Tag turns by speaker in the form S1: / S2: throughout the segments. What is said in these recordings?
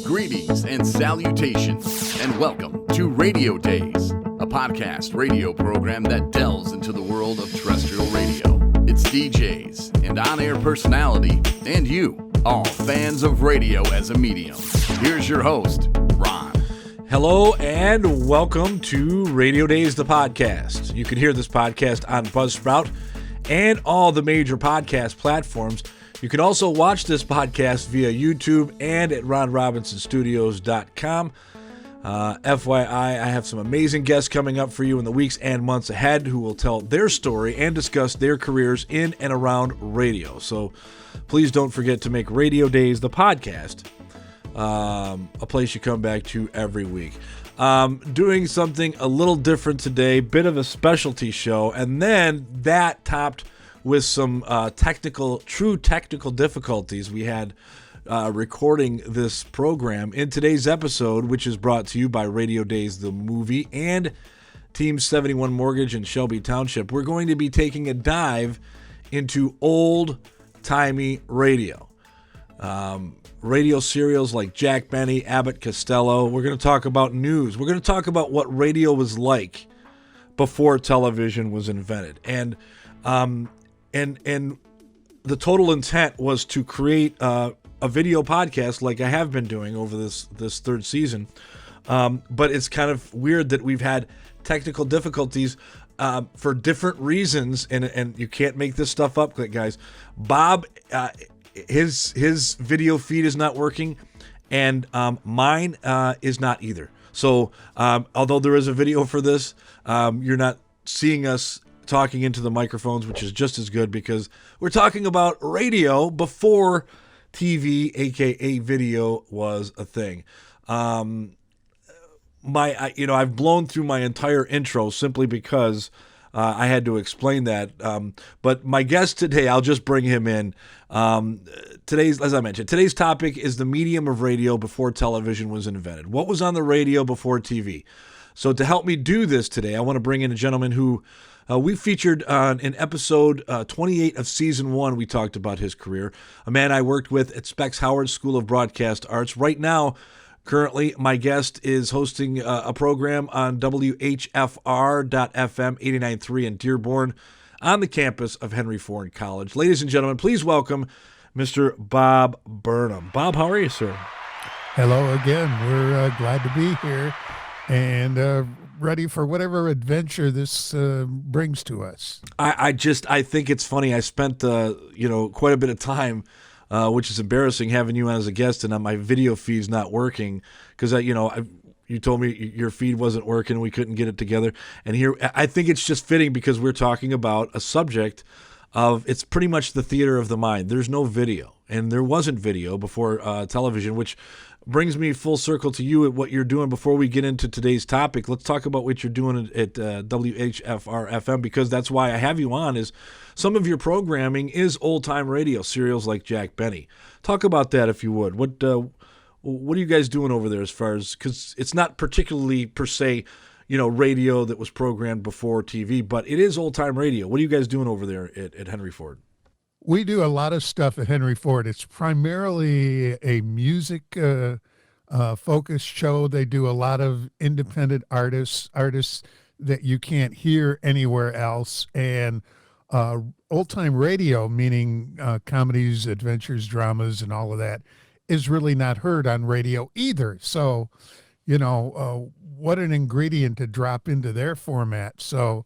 S1: Greetings and salutations, and welcome to Radio Dayz, a podcast radio program that delves into the world of terrestrial radio. It's DJs and on-air personality, and you, all fans of radio as a medium. Here's your host, Ron.
S2: Hello and welcome to Radio Dayz The Podcast. You can hear this podcast on Buzzsprout and all the major podcast platforms. You can also watch this podcast via YouTube and at ronrobinsonstudios.com. FYI, I have some amazing guests coming up for you in the weeks and months ahead who will tell their story and discuss their careers in and around radio. So please don't forget to make Radio Dayz The Podcast a place you come back to every week. Doing something a little different today, bit of a specialty show, and then that topped with some true technical difficulties we had recording this program. In today's episode, which is brought to you by Radio Dayz the Movie and Team 71 Mortgage in Shelby Township, we're going to be taking a dive into old-timey radio. Radio serials like Jack Benny, Abbott Costello. We're going to talk about news. We're going to talk about what radio was like before television was invented. And the total intent was to create a video podcast like I have been doing over this third season. But it's kind of weird that we've had technical difficulties for different reasons, and you can't make this stuff up, guys. Bob, his video feed is not working, and mine is not either. So although there is a video for this, you're not seeing us talking into the microphones, which is just as good because we're talking about radio before TV, aka video, was a thing. I've blown through my entire intro simply because I had to explain that. But my guest today, I'll just bring him in. As I mentioned, today's topic is the medium of radio before television was invented. What was on the radio before TV? So to help me do this today, I want to bring in a gentleman who we featured in episode 28 of season 1. We talked about his career. A man I worked with at Specs Howard School of Broadcast Arts. Right now, currently, my guest is hosting a program on WHFR.FM 89.3 in Dearborn on the campus of Henry Ford College. Ladies and gentlemen, please welcome Mr. Bob Burnham. Bob, how are you, sir?
S3: Hello again. We're glad to be here and ready for whatever adventure this brings to us. I
S2: think it's funny. I spent quite a bit of time, which is embarrassing, having you on as a guest, and my video feed's not working because you told me your feed wasn't working. We couldn't get it together, and here I think it's just fitting because we're talking about a subject of it's pretty much the theater of the mind. There's no video, and there wasn't video before television, which brings me full circle to you at what you're doing. Before we get into today's topic, let's talk about what you're doing at WHFR-FM, because that's why I have you on, is some of your programming is old-time radio, serials like Jack Benny. Talk about that, if you would. What are you guys doing over there as far as, because it's not particularly, per se, radio that was programmed before TV, but it is old-time radio. What are you guys doing over there at Henry Ford?
S3: We do a lot of stuff at Henry Ford. It's primarily a music focused show. They do a lot of independent artists that you can't hear anywhere else. And old-time radio, meaning comedies, adventures, dramas, and all of that, is really not heard on radio either. So, what an ingredient to drop into their format. So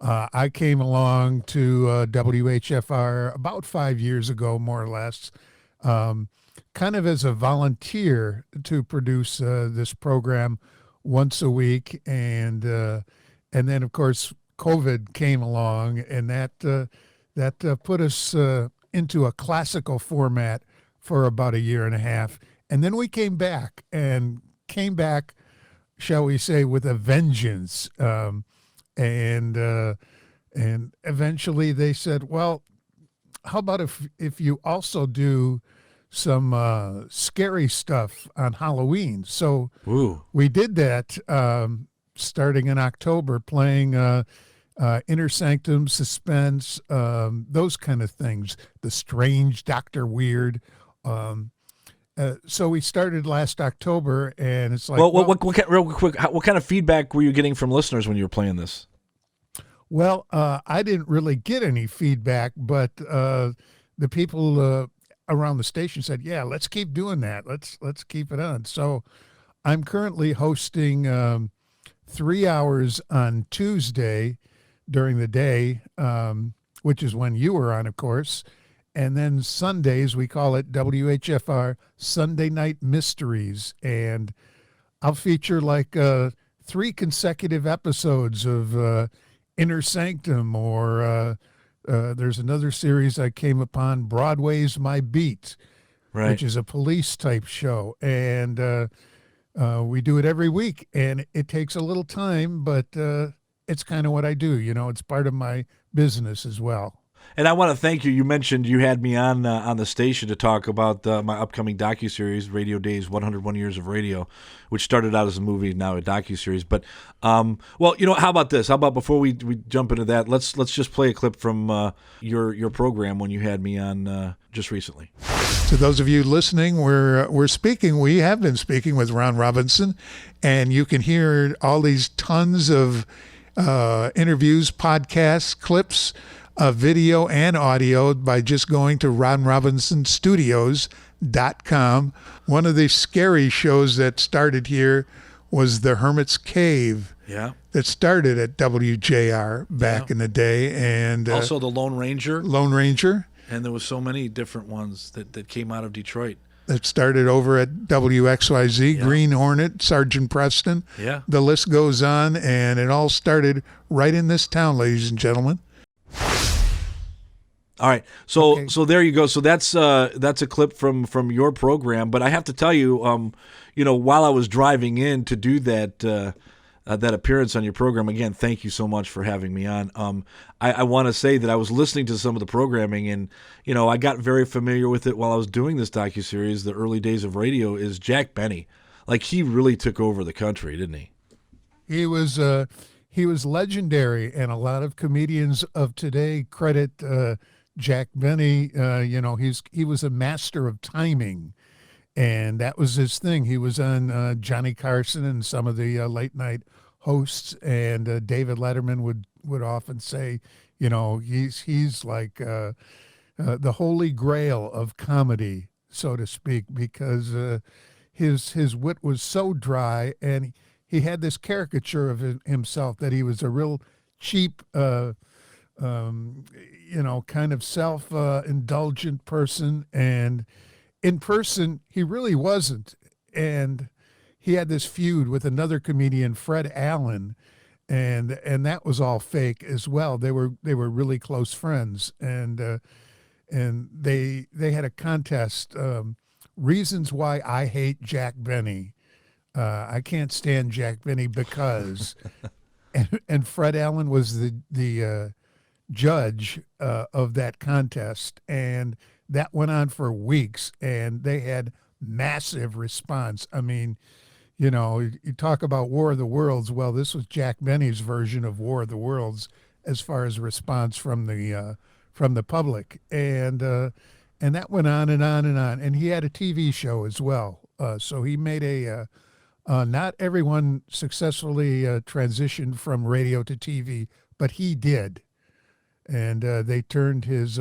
S3: I came along to WHFR about 5 years ago, more or less, kind of as a volunteer to produce this program once a week. And then, of course, COVID came along, and that put us into a classical format for about a year and a half. And then we came back, shall we say, with a vengeance. And eventually they said, well, how about if you also do some scary stuff on Halloween? So we did that starting in October, playing Inner Sanctum, suspense, those kind of things. The Strange, Dr. Weird. So we started last October, and it's like,
S2: real quick, what kind of feedback were you getting from listeners when you were playing this?
S3: Well, I didn't really get any feedback, but the people around the station said, "Yeah, let's keep doing that. Let's keep it on." So I'm currently hosting 3 hours on Tuesday during the day, which is when you were on, of course. And then Sundays, we call it WHFR Sunday Night Mysteries. And I'll feature like 3 consecutive episodes of Inner Sanctum, or there's another series I came upon, Broadway's My Beat,
S2: right,
S3: which is a police type show. And we do it every week, and it takes a little time, but it's kind of what I do. It's part of my business as well.
S2: And I want to thank you. You mentioned you had me on the station to talk about my upcoming docuseries, Radio Dayz 101 Years of Radio, which started out as a movie, now a docuseries. But, well, how about this? How about before we jump into that, let's just play a clip from your program when you had me on just recently.
S3: To those of you listening, we have been speaking with Ron Robinson, and you can hear all these tons of interviews, podcasts, clips, video and audio by just going to ronrobinsonstudios.com. One of the scary shows that started here was The Hermit's Cave.
S2: Yeah.
S3: That started at WJR back in the day. And
S2: also the Lone Ranger.
S3: And
S2: there was so many different ones that came out of Detroit.
S3: That started over at WXYZ, Green Hornet, Sergeant Preston.
S2: Yeah.
S3: The list goes on, and it all started right in this town, ladies and gentlemen.
S2: All right, so there you go. So that's a clip from your program. But I have to tell you, while I was driving in to do that appearance on your program, again, thank you so much for having me on. I want to say that I was listening to some of the programming, and I got very familiar with it while I was doing this docuseries. The early days of radio is Jack Benny. Like, he really took over the country, didn't he?
S3: He was legendary, and a lot of comedians of today credit Jack Benny. He was a master of timing, and that was his thing. He was on Johnny Carson and some of the late night hosts, and David Letterman would often say, he's like the holy grail of comedy, so to speak, because his wit was so dry, and he had this caricature of himself that he was a real cheap, kind of self-indulgent person. And in person, he really wasn't. And he had this feud with another comedian, Fred Allen, and that was all fake as well. They were really close friends, and they had a contest, reasons why I hate Jack Benny. I can't stand Jack Benny because, and Fred Allen was the judge of that contest, and that went on for weeks, and they had massive response. I mean, you talk about War of the Worlds. Well, this was Jack Benny's version of War of the Worlds as far as response from the public, and that went on and on and on. And he had a TV show as well, so he made not everyone successfully transitioned from radio to TV, but he did. And they turned his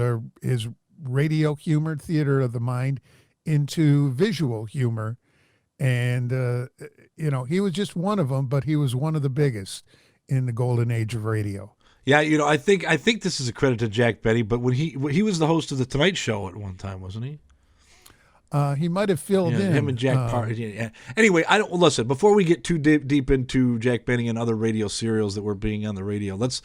S3: radio humor, theater of the mind, into visual humor. And, he was just one of them, but he was one of the biggest in the golden age of radio.
S2: Yeah, I think this is a credit to Jack Benny, but when he was the host of The Tonight Show at one time, wasn't he?
S3: He might have filled in.
S2: Him and Jack Parr. Yeah. Anyway, listen. Before we get too deep into Jack Benny and other radio serials that were being on the radio, let's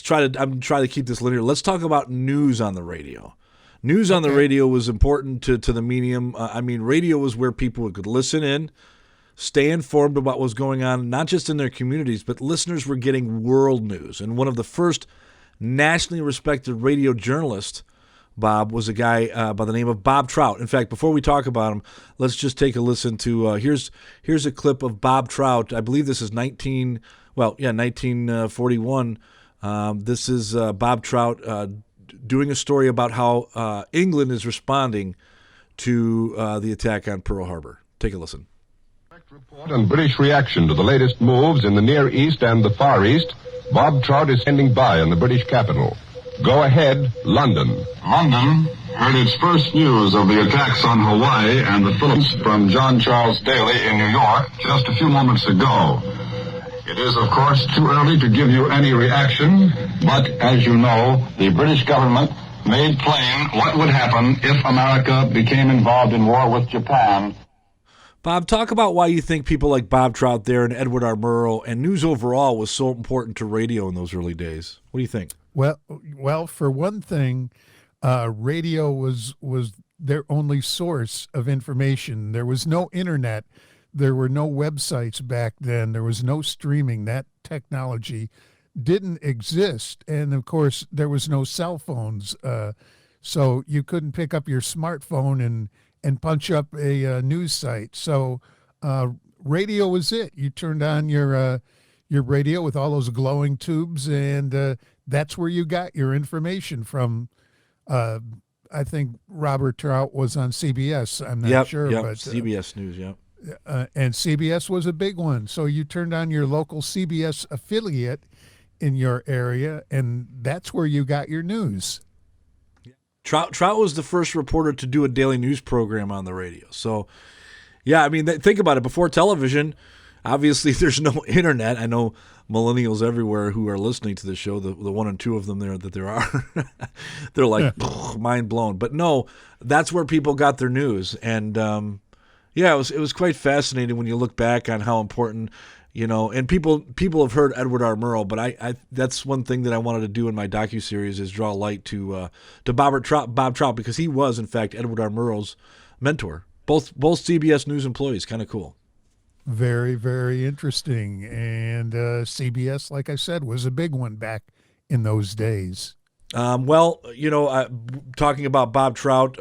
S2: try to keep this linear. Let's talk about news on the radio. News on the radio was important to the medium. Radio was where people could listen in, stay informed about what was going on, not just in their communities, but listeners were getting world news. And one of the first nationally respected radio journalists, Bob, was a guy by the name of Bob Trout. In fact, before we talk about him, let's just take a listen to, here's a clip of Bob Trout. I believe this is 1941, This is Bob Trout doing a story about how England is responding to the attack on Pearl Harbor. Take a listen.
S4: Report on British reaction to the latest moves in the Near East and the Far East. Bob Trout is standing by in the British capital. Go ahead, London.
S5: London heard its first news of the attacks on Hawaii and the Philippines from John Charles Daly in New York just a few moments ago. It is, of course, too early to give you any reaction, but as you know, the British government made plain what would happen if America became involved in war with Japan.
S2: Bob, talk about why you think people like Bob Trout there and Edward R. Murrow and news overall was so important to radio in those early days. What do you think?
S3: Well, for one thing, radio was their only source of information. There was no internet. There were no websites back then. There was no streaming. That technology didn't exist. And, of course, there was no cell phones. So you couldn't pick up your smartphone and punch up a news site. So radio was it. You turned on your radio with all those glowing tubes, and that's where you got your information from. I think Robert Trout was on CBS. I'm not sure.
S2: Yep,
S3: but
S2: CBS News, yep.
S3: And CBS was a big one. So you turned on your local CBS affiliate in your area, and that's where you got your news.
S2: Trout was the first reporter to do a daily news program on the radio. So, yeah, I mean, think about it. Before television, obviously there's no internet. I know millennials everywhere who are listening to the show, the one and two of them there are, they're like, mind blown. But no, that's where people got their news. And, it was quite fascinating when you look back on how important, and people have heard Edward R. Murrow, but I that's one thing that I wanted to do in my docuseries is draw light to Bob Trout, because he was, in fact, Edward R. Murrow's mentor. Both CBS News employees, kind of cool.
S3: Very, very interesting. And CBS, like I said, was a big one back in those days.
S2: Talking about Bob Trout,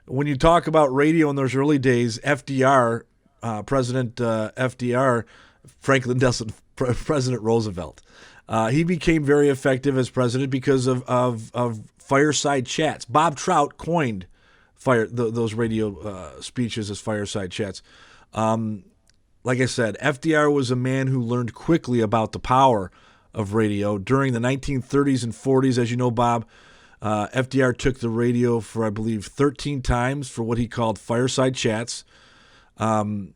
S2: when you talk about radio in those early days, FDR, President FDR, President Roosevelt, he became very effective as president because of fireside chats. Bob Trout coined those radio speeches as fireside chats. Like I said, FDR was a man who learned quickly about the power of radio. During the 1930s and 40s, as you know, Bob, FDR took the radio for, I believe, 13 times for what he called fireside chats. FDR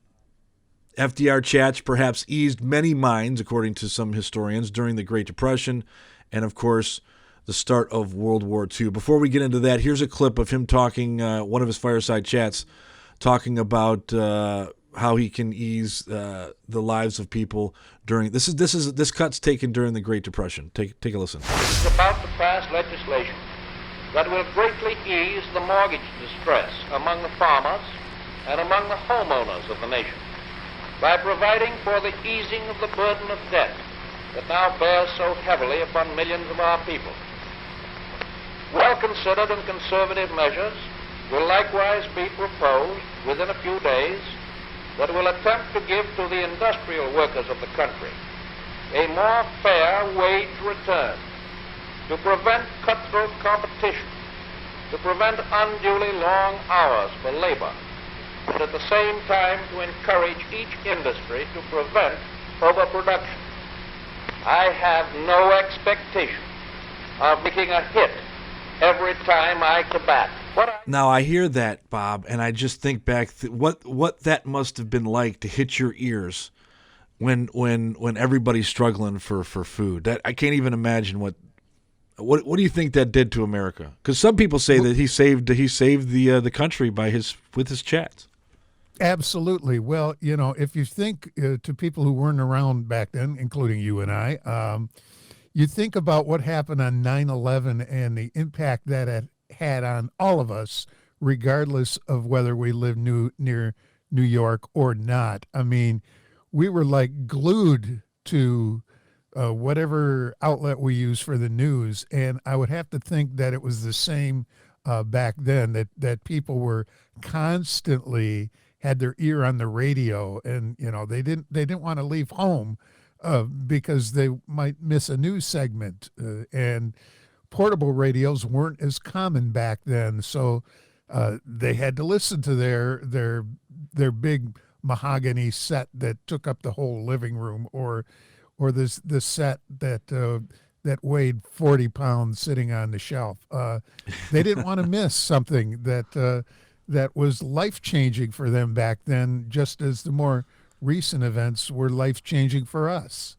S2: chats perhaps eased many minds, according to some historians, during the Great Depression and, of course, the start of World War II. Before we get into that, here's a clip of him talking, one of his fireside chats, talking about how he can ease the lives of people during this cut's taken during the Great Depression. Take a listen.
S6: It's about to pass legislation that will greatly ease the mortgage distress among the farmers and among the homeowners of the nation by providing for the easing of the burden of debt that now bears so heavily upon millions of our people. Well-considered and conservative measures will likewise be proposed within a few days that will attempt to give to the industrial workers of the country a more fair wage return, to prevent cutthroat competition, to prevent unduly long hours for labor, and at the same time to encourage each industry to prevent overproduction. I have no expectation of making a hit every time I bat.
S2: Now, I hear that, Bob, and I just think back what that must have been like to hit your ears when everybody's struggling for food. That I can't even imagine what do you think that did to America? Because some people say that he saved the country with his chats.
S3: Absolutely. Well, if you think to people who weren't around back then, including you and I, you think about what happened on 9/11 and the impact that it had on all of us, regardless of whether we live near New York or not. I mean, we were like glued to whatever outlet we use for the news, and I would have to think that it was the same back then, that people were constantly had their ear on the radio, and they didn't want to leave home because they might miss a news segment, and portable radios weren't as common back then, so they had to listen to their big mahogany set that took up the whole living room, or the set that weighed 40 pounds sitting on the shelf. They didn't want to miss something that was life-changing for them back then, just as the more recent events were life-changing for us.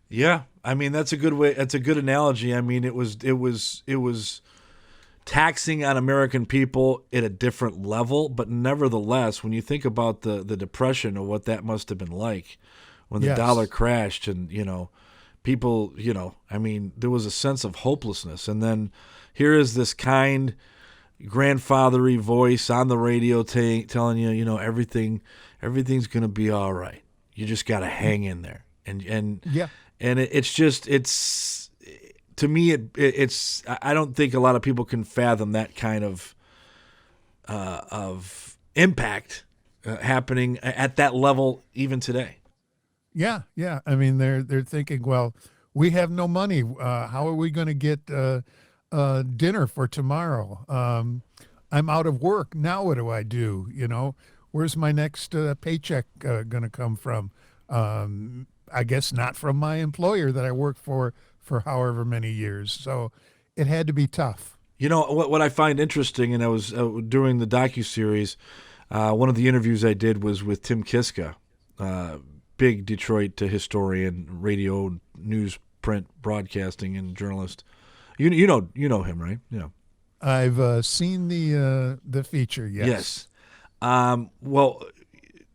S2: Yeah, I mean, that's a good way. That's a good analogy. I mean, it was taxing on American people at a different level, but nevertheless, when you think about the Depression or what that must have been like when the dollar crashed, and people, I mean, there was a sense of hopelessness, and then here is this kind, grandfathery voice on the radio telling you, everything's going to be all right. You just got to hang in there, and it's to me, it's I don't think a lot of people can fathom that kind of impact happening at that level even today.
S3: Yeah. I mean, they're thinking, well, we have no money. How are we going to get dinner for tomorrow? I'm out of work now. What do I do? Where's my next paycheck going to come from? I guess not from my employer that I worked for however many years. So it had to be tough.
S2: What I find interesting, and I was during the docuseries, one of the interviews I did was with Tim Kiska, big Detroit historian, radio, news, print, broadcasting, and journalist. You know him, right? Yeah.
S3: I've seen the feature. Yes.
S2: Well,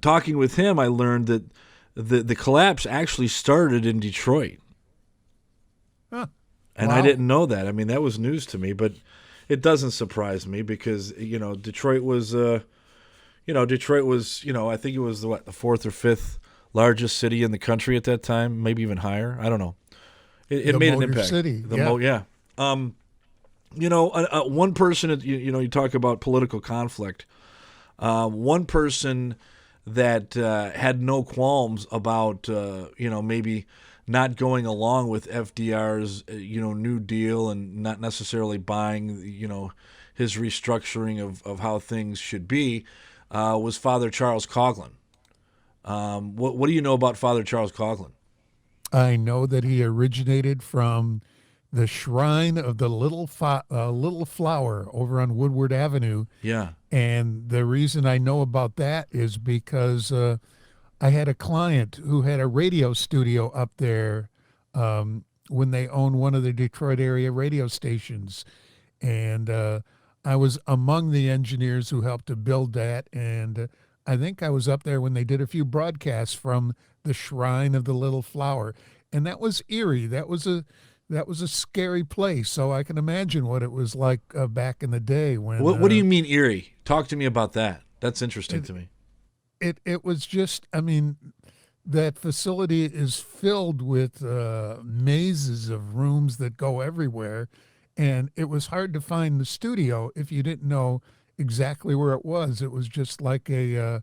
S2: talking with him, I learned that the collapse actually started in Detroit.
S3: Huh.
S2: And
S3: wow.
S2: I didn't know that. I mean, that was news to me, but it doesn't surprise me because, Detroit was, I think it was the fourth or fifth largest city in the country at that time, maybe even higher. I don't know. It made an impact.
S3: City.
S2: One person, you talk about political conflict. One person that had no qualms about, maybe not going along with FDR's, New Deal and not necessarily buying, his restructuring of how things should be, was Father Charles Coughlin. What do you know about Father Charles Coughlin?
S3: I know that he originated from the shrine of the Little Flower over on Woodward Avenue.
S2: Yeah.
S3: And the reason I know about that is because I had a client who had a radio studio up there when they owned one of the Detroit area radio stations. And I was among the engineers who helped to build that. And I think I was up there when they did a few broadcasts from the shrine of the Little Flower. And that was eerie. That was a scary place. So I can imagine what it was like back in the day when.
S2: What do you mean eerie? Talk to me about that. That's interesting to me.
S3: It was just, I mean, that facility is filled with mazes of rooms that go everywhere. And it was hard to find the studio if you didn't know exactly where it was. It was just like an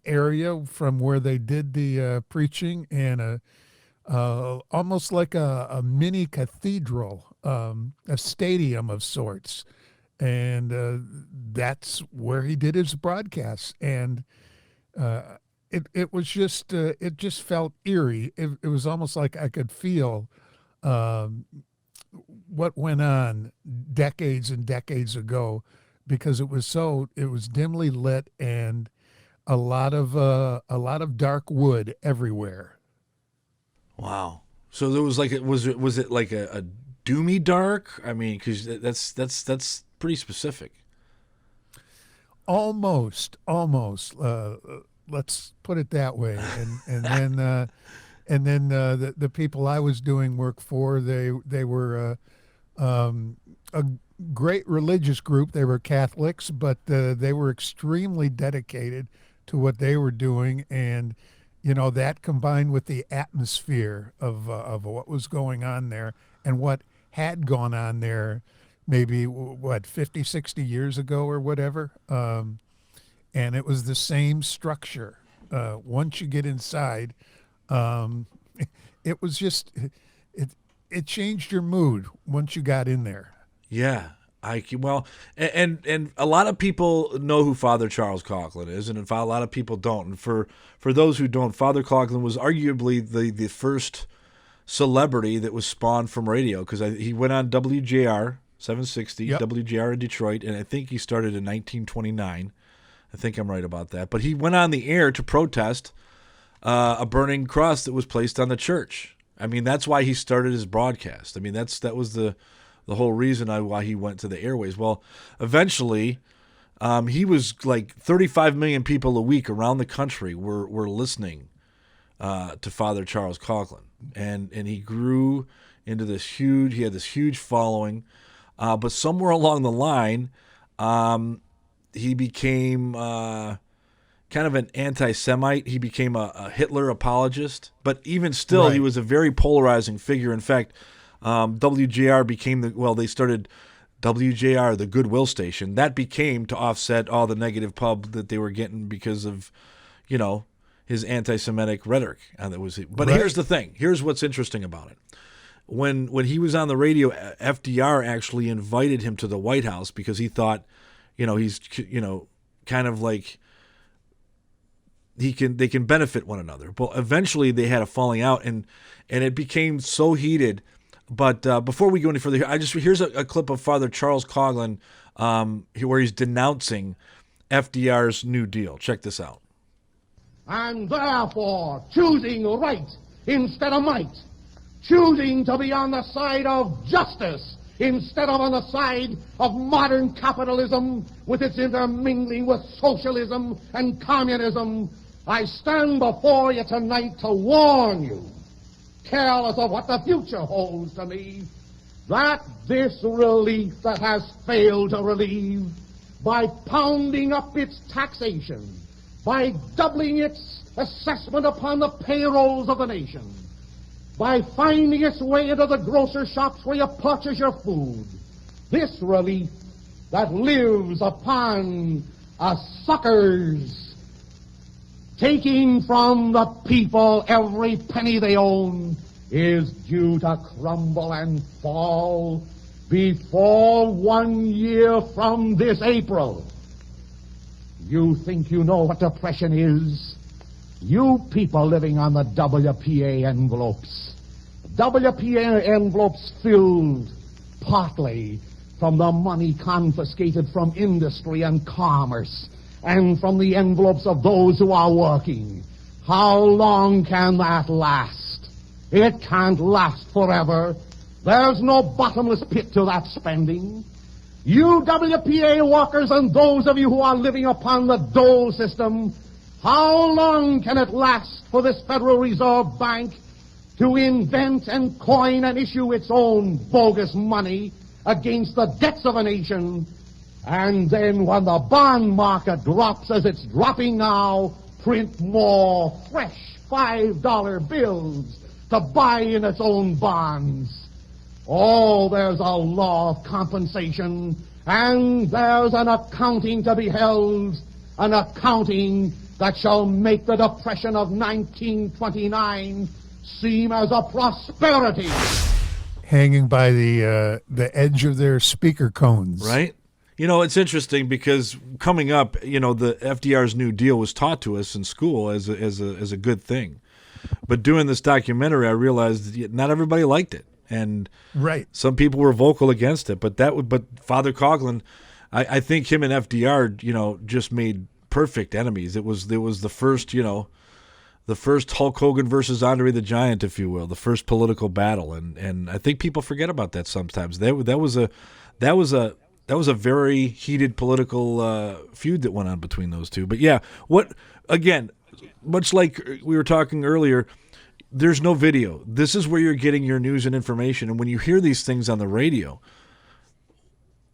S3: area from where they did the preaching, and almost like a mini cathedral, a stadium of sorts. And that's where he did his broadcasts. And it was just, it just felt eerie. It was almost like I could feel what went on decades and decades ago, because it was dimly lit and a lot of dark wood everywhere.
S2: Wow. So there was was it like a doomy dark? I mean, because that's pretty specific.
S3: Almost. Let's put it that way. And then the people I was doing work for, they were a great religious group. They were Catholics, but they were extremely dedicated to what they were doing, and that combined with the atmosphere of what was going on there and what had gone on there maybe 50, 60 years ago or whatever, and it was the same structure once you get inside, it was just it changed your mood once you got in there.
S2: Yeah. And a lot of people know who Father Charles Coughlin is, and a lot of people don't. And for those who don't, Father Coughlin was arguably the first celebrity that was spawned from radio, because he went on WJR 760,
S3: Yep.
S2: WJR in Detroit, and I think he started in 1929. I think I'm right about that. But he went on the air to protest a burning cross that was placed on the church. I mean, that's why he started his broadcast. I mean, that was the whole reason why he went to the airways. Well, eventually, he was like 35 million people a week around the country were listening to Father Charles Coughlin, and he grew into he had this huge following, but somewhere along the line, he became kind of an anti-Semite. He became a Hitler apologist, but even still,
S3: Right.
S2: he was a very polarizing figure. In fact, WJR became they started WJR, the Goodwill station. That became to offset all the negative pub that they were getting because of, his anti-Semitic rhetoric. But
S3: Right.
S2: here's the thing. Here's what's interesting about it. When he was on the radio, FDR actually invited him to the White House because he thought, he's, kind of like they can benefit one another. But eventually they had a falling out, and it became so heated. But before we go any further, here's a clip of Father Charles Coughlin where he's denouncing FDR's New Deal. Check this out.
S7: And therefore choosing right instead of might, choosing to be on the side of justice instead of on the side of modern capitalism with its intermingling with socialism and communism, I stand before you tonight to warn you, careless of what the future holds to me, that this relief that has failed to relieve by pounding up its taxation, by doubling its assessment upon the payrolls of the nation, by finding its way into the grocer shops where you purchase your food, this relief that lives upon a suckers, taking from the people every penny they own, is due to crumble and fall before 1 year from this April. You think you know what depression is? You people living on the WPA envelopes. WPA envelopes filled partly from the money confiscated from industry and commerce and from the envelopes of those who are working. How long can that last? It can't last forever. There's no bottomless pit to that spending. You WPA workers and those of you who are living upon the dole system, how long can it last for this Federal Reserve Bank to invent and coin and issue its own bogus money against the debts of a nation, and then when the bond market drops as it's dropping now, print more fresh $5 bills to buy in its own bonds? Oh, there's a law of compensation, and there's an accounting to be held, an accounting that shall make the Depression of 1929 seem as a prosperity.
S3: Hanging by the edge of their speaker cones.
S2: Right? It's interesting because coming up, the FDR's New Deal was taught to us in school as a good thing. But doing this documentary, I realized that not everybody liked it. And
S3: Right.
S2: some people were vocal against it, but Father Coughlin, I think him and FDR, just made perfect enemies. It was the first, the first Hulk Hogan versus Andre the Giant, if you will, the first political battle, and I think people forget about that sometimes. That was a very heated political feud that went on between those two. But yeah, much like we were talking earlier. There's no video. This is where you're getting your news and information. And when you hear these things on the radio,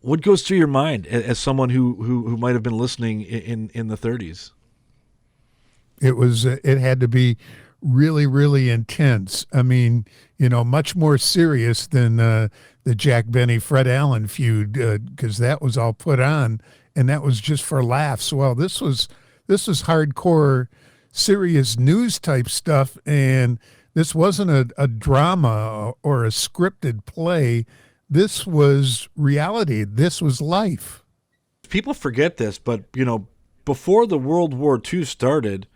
S2: what goes through your mind as someone who might have been listening in the 30s?
S3: It had to be really, really intense. I mean, much more serious than the Jack Benny, Fred Allen feud, because that was all put on, and that was just for laughs. Well, this was hardcore serious news type stuff, and this wasn't a drama or a scripted play. This was reality. This was life.
S2: People forget this, but before the World War II started,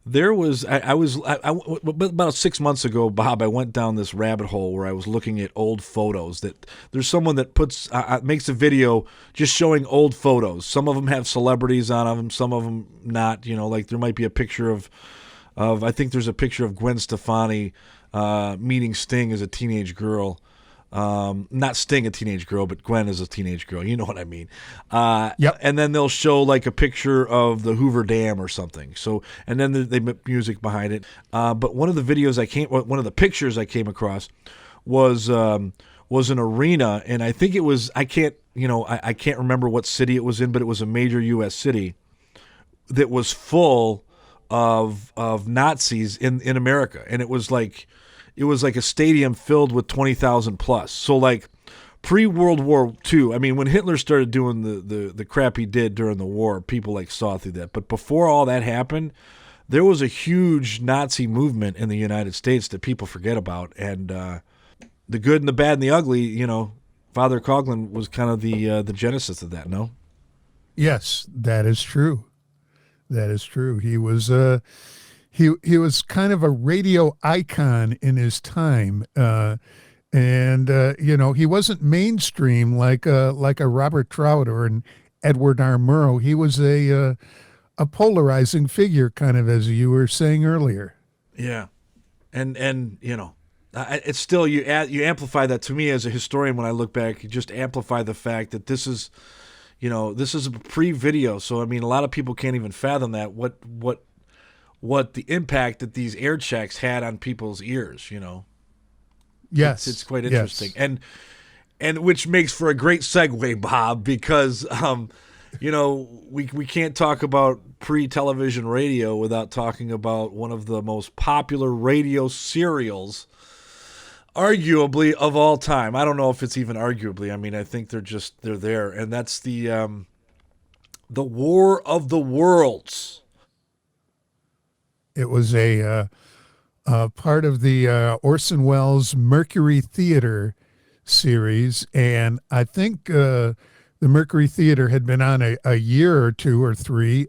S2: there was about 6 months ago, Bob, I went down this rabbit hole where I was looking at old photos. That there's someone that makes a video just showing old photos. Some of them have celebrities on them, some of them not. Like there might be a picture of I think there's a picture of Gwen Stefani meeting Sting as a teenage girl. Not Sting a teenage girl, but Gwen is a teenage girl. You know what I mean?
S3: Yep.
S2: And then they'll show like a picture of the Hoover Dam or something. So, and then they put music behind it. But one of the pictures I came across was an arena, and I think it was, I can't remember what city it was in, but it was a major U.S. city that was full of Nazis in America, and it was like a stadium filled with 20,000 plus. So like pre-World War II, I mean, when Hitler started doing the crap he did during the war, people like saw through that. But before all that happened, there was a huge Nazi movement in the United States that people forget about. And the good and the bad and the ugly, Father Coughlin was kind of the genesis of that, no?
S3: Yes, that is true. That is true. He was he was kind of a radio icon in his time, and he wasn't mainstream like a Robert Trout or an Edward R. Murrow. He was a polarizing figure, kind of, as you were saying earlier.
S2: Yeah, and it's still you amplify that to me as a historian when I look back. You just amplify the fact that this is. This is a pre-video, so I mean, a lot of people can't even fathom that what the impact that these air checks had on people's ears.
S3: Yes,
S2: it's quite interesting, yes. and which makes for a great segue, Bob, because we can't talk about pre-television radio without talking about one of the most popular radio serials. Arguably of all time. I don't know if it's even arguably. I mean, I think they're there, and that's the War of the Worlds.
S3: It was a part of the Orson Welles Mercury Theater series, and I think the Mercury Theater had been on a year or two or three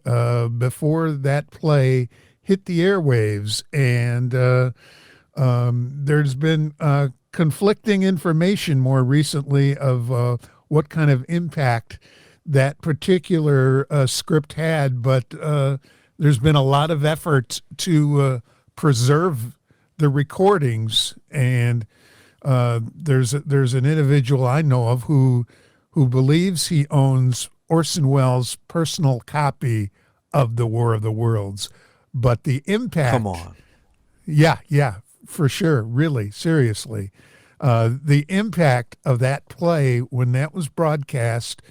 S3: before that play hit the airwaves, and there's been conflicting information more recently of what kind of impact that particular script had, but there's been a lot of effort to preserve the recordings, and there's an individual I know of who believes he owns Orson Welles' personal copy of The War of the Worlds, but the impact...
S2: Come on.
S3: Yeah. For sure, really, seriously. The impact of that play when that was broadcast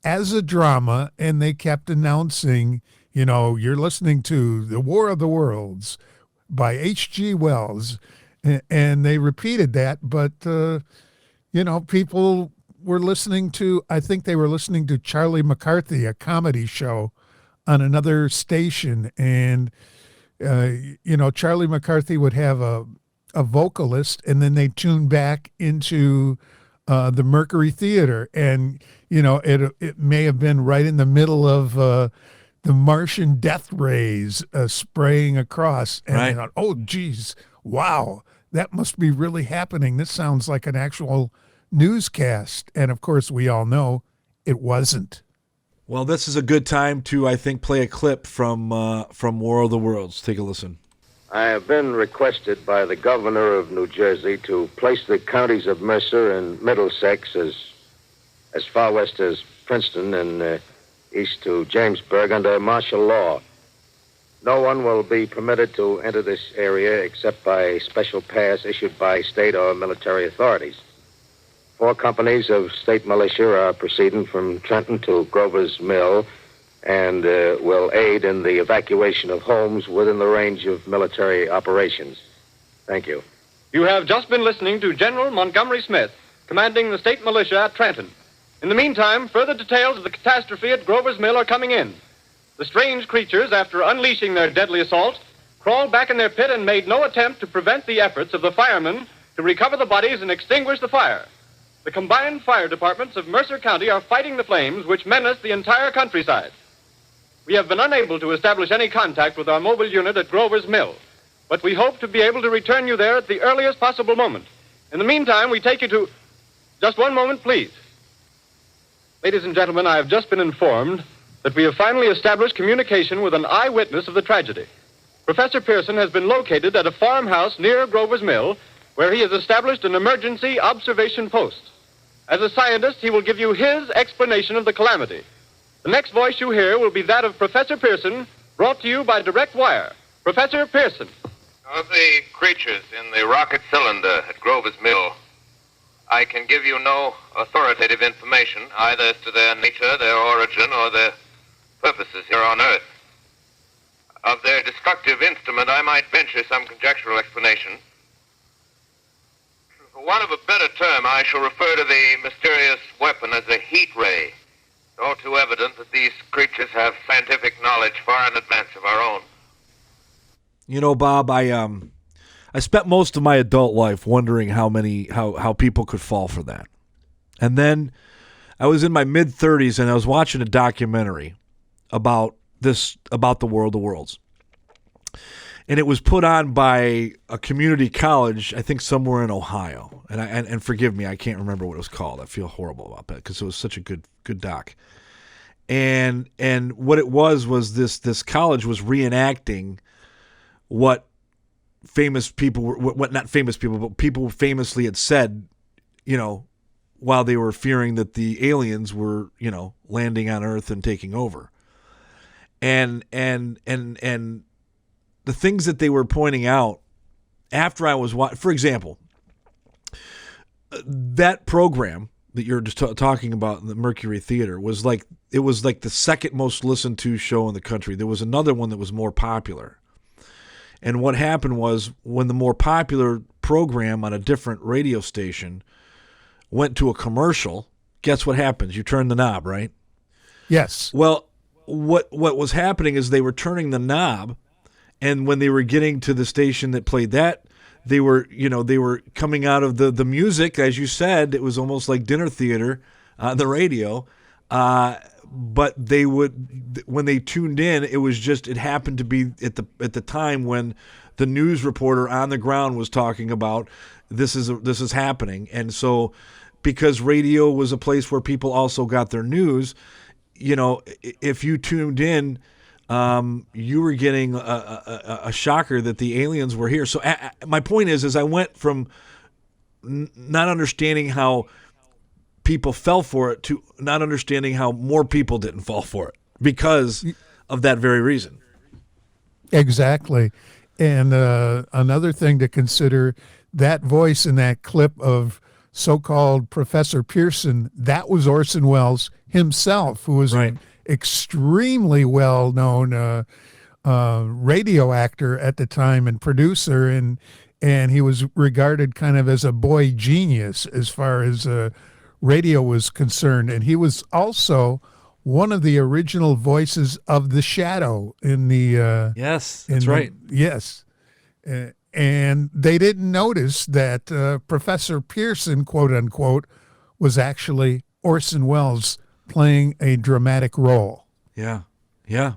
S3: as a drama, and they kept announcing, you're listening to The War of the Worlds by H.G. Wells, and they repeated that, but, people were listening to, I think they were listening to Charlie McCarthy, a comedy show on another station, and, Charlie McCarthy would have a vocalist, and then they tune back into the Mercury Theater, and it may have been right in the middle of the Martian death rays spraying across, and
S2: right.
S3: they thought, oh geez, wow, that must be really happening. This sounds like an actual newscast, and of course we all know it wasn't.
S2: Well, this is a good time to, I think, play a clip from War of the Worlds. Take a listen.
S6: I have been requested by the governor of New Jersey to place the counties of Mercer and Middlesex as far west as Princeton and east to Jamesburg under martial law. No one will be permitted to enter this area except by a special pass issued by state or military authorities. 4 companies of state militia are proceeding from Trenton to Grover's Mill and will aid in the evacuation of homes within the range of military operations. Thank you.
S8: You have just been listening to General Montgomery Smith, commanding the state militia at Trenton. In the meantime, further details of the catastrophe at Grover's Mill are coming in. The strange creatures, after unleashing their deadly assault, crawled back in their pit and made no attempt to prevent the efforts of the firemen to recover the bodies and extinguish the fire. The combined fire departments of Mercer County are fighting the flames which menace the entire countryside. We have been unable to establish any contact with our mobile unit at Grover's Mill, but we hope to be able to return you there at the earliest possible moment. In the meantime, we take you to... Just one moment, please. Ladies and gentlemen, I have just been informed that we have finally established communication with an eyewitness of the tragedy. Professor Pearson has been located at a farmhouse near Grover's Mill, where he has established an emergency observation post. As a scientist, he will give you his explanation of the calamity. The next voice you hear will be that of Professor Pearson, brought to you by direct wire. Professor Pearson.
S9: Of the creatures in the rocket cylinder at Grover's Mill, I can give you no authoritative information, either as to their nature, their origin, or their purposes here on Earth. Of their destructive instrument, I might venture some conjectural explanation. For want of a better term, I shall refer to the mysterious weapon as a heat ray. It's all too evident that these creatures have scientific knowledge far in advance of our own.
S2: You know, Bob, I spent most of my adult life wondering how people could fall for that. And then I was in my mid-30s and I was watching a documentary about the World of Worlds. And it was put on by a community college, I think somewhere in Ohio. And forgive me, I can't remember what it was called. I feel horrible about that because it was such a good doc. And what it was this college was reenacting what famous people were, what not famous people, but people famously had said, you know, while they were fearing that the aliens were, you know, landing on Earth and taking over. And the things that they were pointing out after I was for example, that program that you're just talking about in the Mercury Theater was like the second most listened to show in the country. There was another one that was more popular. And what happened was when the more popular program on a different radio station went to a commercial, guess what happens? You turn the knob, right?
S3: Yes.
S2: Well, what was happening is they were turning the knob, and when they were getting to the station that played that, they were coming out of the music, as you said, it was almost like dinner theater on the radio. But they would, when they tuned in, it happened to be at the time when the news reporter on the ground was talking about this is happening. And so because radio was a place where people also got their news, you know, if you tuned in, you were getting a shocker that the aliens were here. So my point is I went from not understanding how people fell for it to not understanding how more people didn't fall for it because of that very reason.
S3: Exactly. And another thing to consider, that voice in that clip of so-called Professor Pearson, that was Orson Welles himself, who was an extremely well-known radio actor at the time and producer, and he was regarded kind of as a boy genius as far as radio was concerned. And he was also one of the original voices of The Shadow in the...
S2: yes, that's right.
S3: Yes. And they didn't notice that Professor Pearson, quote unquote, was actually Orson Welles playing a dramatic role.
S2: Yeah. Yeah.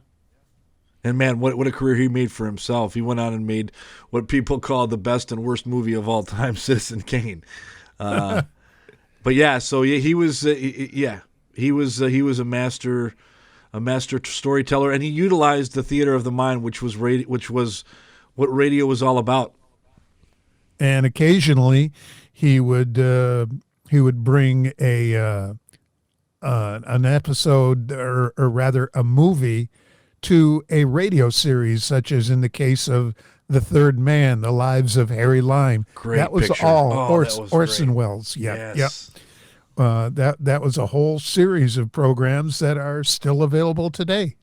S2: And man, what a career he made for himself. He went on and made what people call the best and worst movie of all time, Citizen Kane. But yeah, so he was a master storyteller, and he utilized the theater of the mind, which was what radio was all about.
S3: And occasionally, he would bring an episode or rather a movie to a radio series, such as in the case of The Third Man, The Lives of Harry Lime.
S2: Great
S3: that was
S2: picture.
S3: all
S2: That was
S3: Orson
S2: great.
S3: Welles. Yeah.
S2: Yes.
S3: Yep. That was a whole series of programs that are still available today.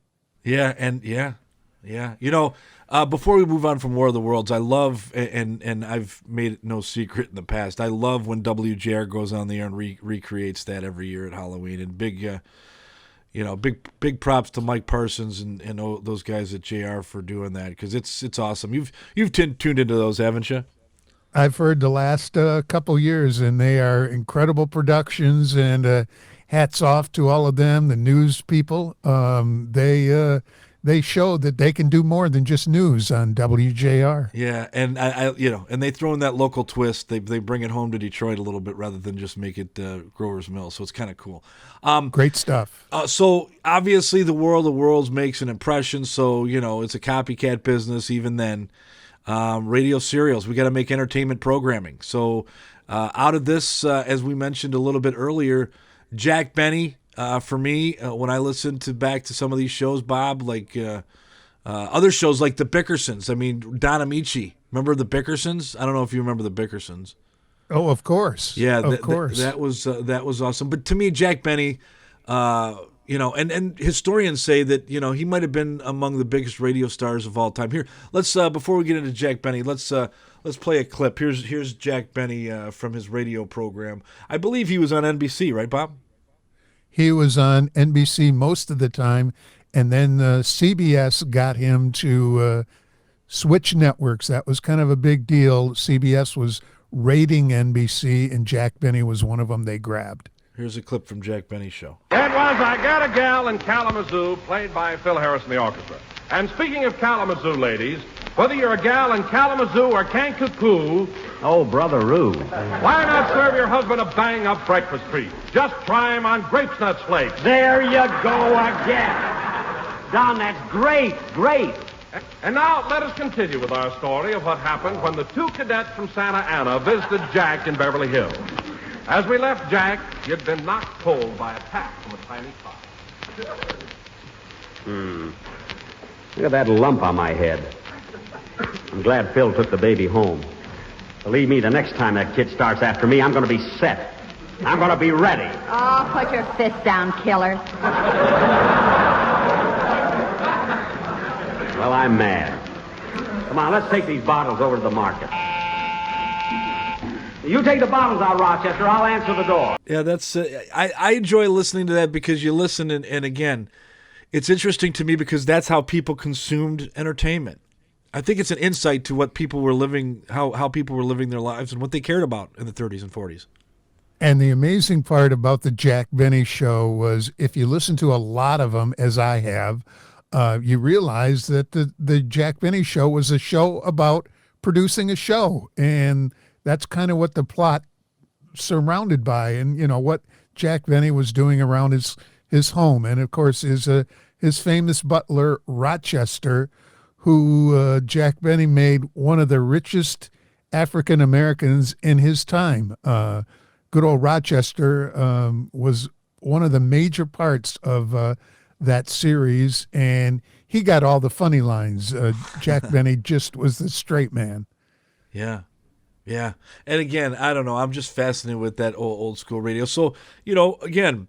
S2: Yeah, and yeah. You know, before we move on from War of the Worlds, I love, and I've made it no secret in the past, I love when WJR goes on the air and recreates that every year at Halloween. And big, big props to Mike Parsons and those guys at JR for doing that, because it's awesome. You've tuned into those, haven't you?
S3: I've heard the last couple years, and they are incredible productions, and hats off to all of them, the news people. They show that they can do more than just news on WJR.
S2: Yeah, and and they throw in that local twist. They bring it home to Detroit a little bit rather than just make it Growers Mill. So it's kind of cool.
S3: Great stuff.
S2: So obviously the World of Worlds makes an impression. So it's a copycat business. Even then, radio serials. We got to make entertainment programming. So out of this, as we mentioned a little bit earlier, Jack Benny. For me, when I listen back to some of these shows, Bob, like other shows like the Bickersons. I mean, Don Amici. Remember the Bickersons? I don't know if you remember the Bickersons.
S3: Oh, of course.
S2: Yeah,
S3: of course.
S2: That was awesome. But to me, Jack Benny, and historians say that he might have been among the biggest radio stars of all time. Here, let's before we get into Jack Benny, let's play a clip. Here's Jack Benny from his radio program. I believe he was on NBC, right, Bob?
S3: He was on NBC most of the time, and then CBS got him to switch networks. That was kind of a big deal. CBS was raiding NBC, and Jack Benny was one of them they grabbed.
S2: Here's a clip from Jack Benny's show.
S8: It was I Got a Gal in Kalamazoo, played by Phil Harris and the orchestra. And speaking of Kalamazoo, ladies, whether you're a gal in Kalamazoo or Kankakoo,
S10: oh, Brother Roo,
S8: why not serve your husband a bang-up breakfast treat? Just try him on Grapes Nuts Flakes.
S10: there you go again. Don, that's great.
S8: And now let us continue with our story of what happened when the two cadets from Santa Ana visited Jack in Beverly Hills. As we left Jack, he'd been knocked cold by a tap from a tiny pot.
S10: Look at that lump on my head. I'm glad Phil took the baby home. Believe me, the next time that kid starts after me, I'm going to be set. I'm going to be ready.
S11: Oh, put your fist down, killer.
S10: Well, I'm mad. Come on, let's take these bottles over to the market. You take the bottles out, Rochester. I'll answer the door.
S2: Yeah, that's. I enjoy listening to that because you listen, and again, it's interesting to me because that's how people consumed entertainment. I think it's an insight to what people were living, how people were living their lives, and what they cared about in the 30s and 40s.
S3: And the amazing part about the Jack Benny show was, if you listen to a lot of them, as I have, you realize that the Jack Benny show was a show about producing a show, and that's kind of what the plot surrounded by, and what Jack Benny was doing around his home, and of course his famous butler Rochester, who Jack Benny made one of the richest African Americans in his time. Good old Rochester was one of the major parts of that series, and he got all the funny lines. Jack Benny just was the straight man.
S2: Yeah. Yeah. And again, I don't know. I'm just fascinated with that old school radio. So, again,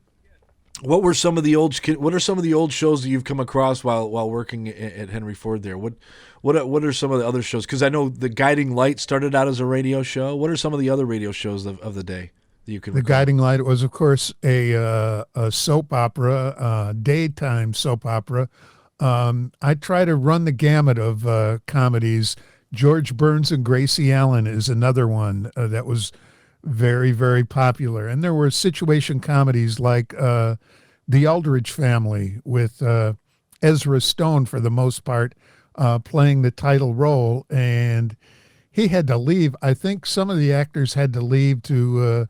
S2: what are some of the old shows that you've come across while working at Henry Ford there? What are some of the other shows? Because I know the Guiding Light started out as a radio show. What are some of the other radio shows of the day that you can recall?
S3: The Guiding Light was, of course, a soap opera, daytime soap opera. I try to run the gamut of comedies. George Burns and Gracie Allen is another one that was very, very popular. And there were situation comedies like The Aldrich Family with Ezra Stone, for the most part, playing the title role. And he had to leave. I think some of the actors had to leave to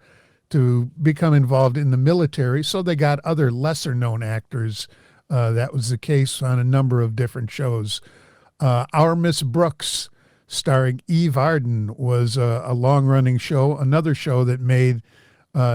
S3: become involved in the military, so they got other lesser-known actors. That was the case on a number of different shows. Our Miss Brooks, starring Eve Arden, was a long-running show, another show that made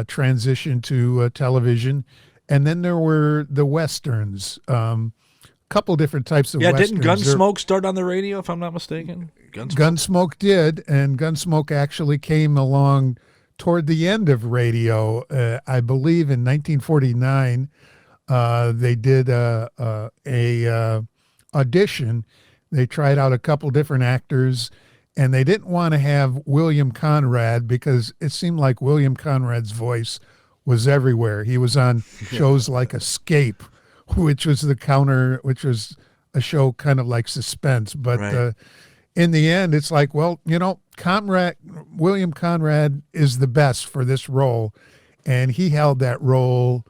S3: transition to television. And then there were the Westerns, couple different types of Westerns.
S2: Didn't Gunsmoke start on the radio, if I'm not mistaken?
S3: Gunsmoke did, and Gunsmoke actually came along toward the end of radio. I believe in 1949, they did a audition. They tried out a couple different actors, and they didn't want to have William Conrad because it seemed like William Conrad's voice was everywhere. He was on shows like Escape, which was the counter, which was a show kind of like Suspense. But
S2: Right.
S3: In the end, it's like, well, William Conrad is the best for this role. And he held that role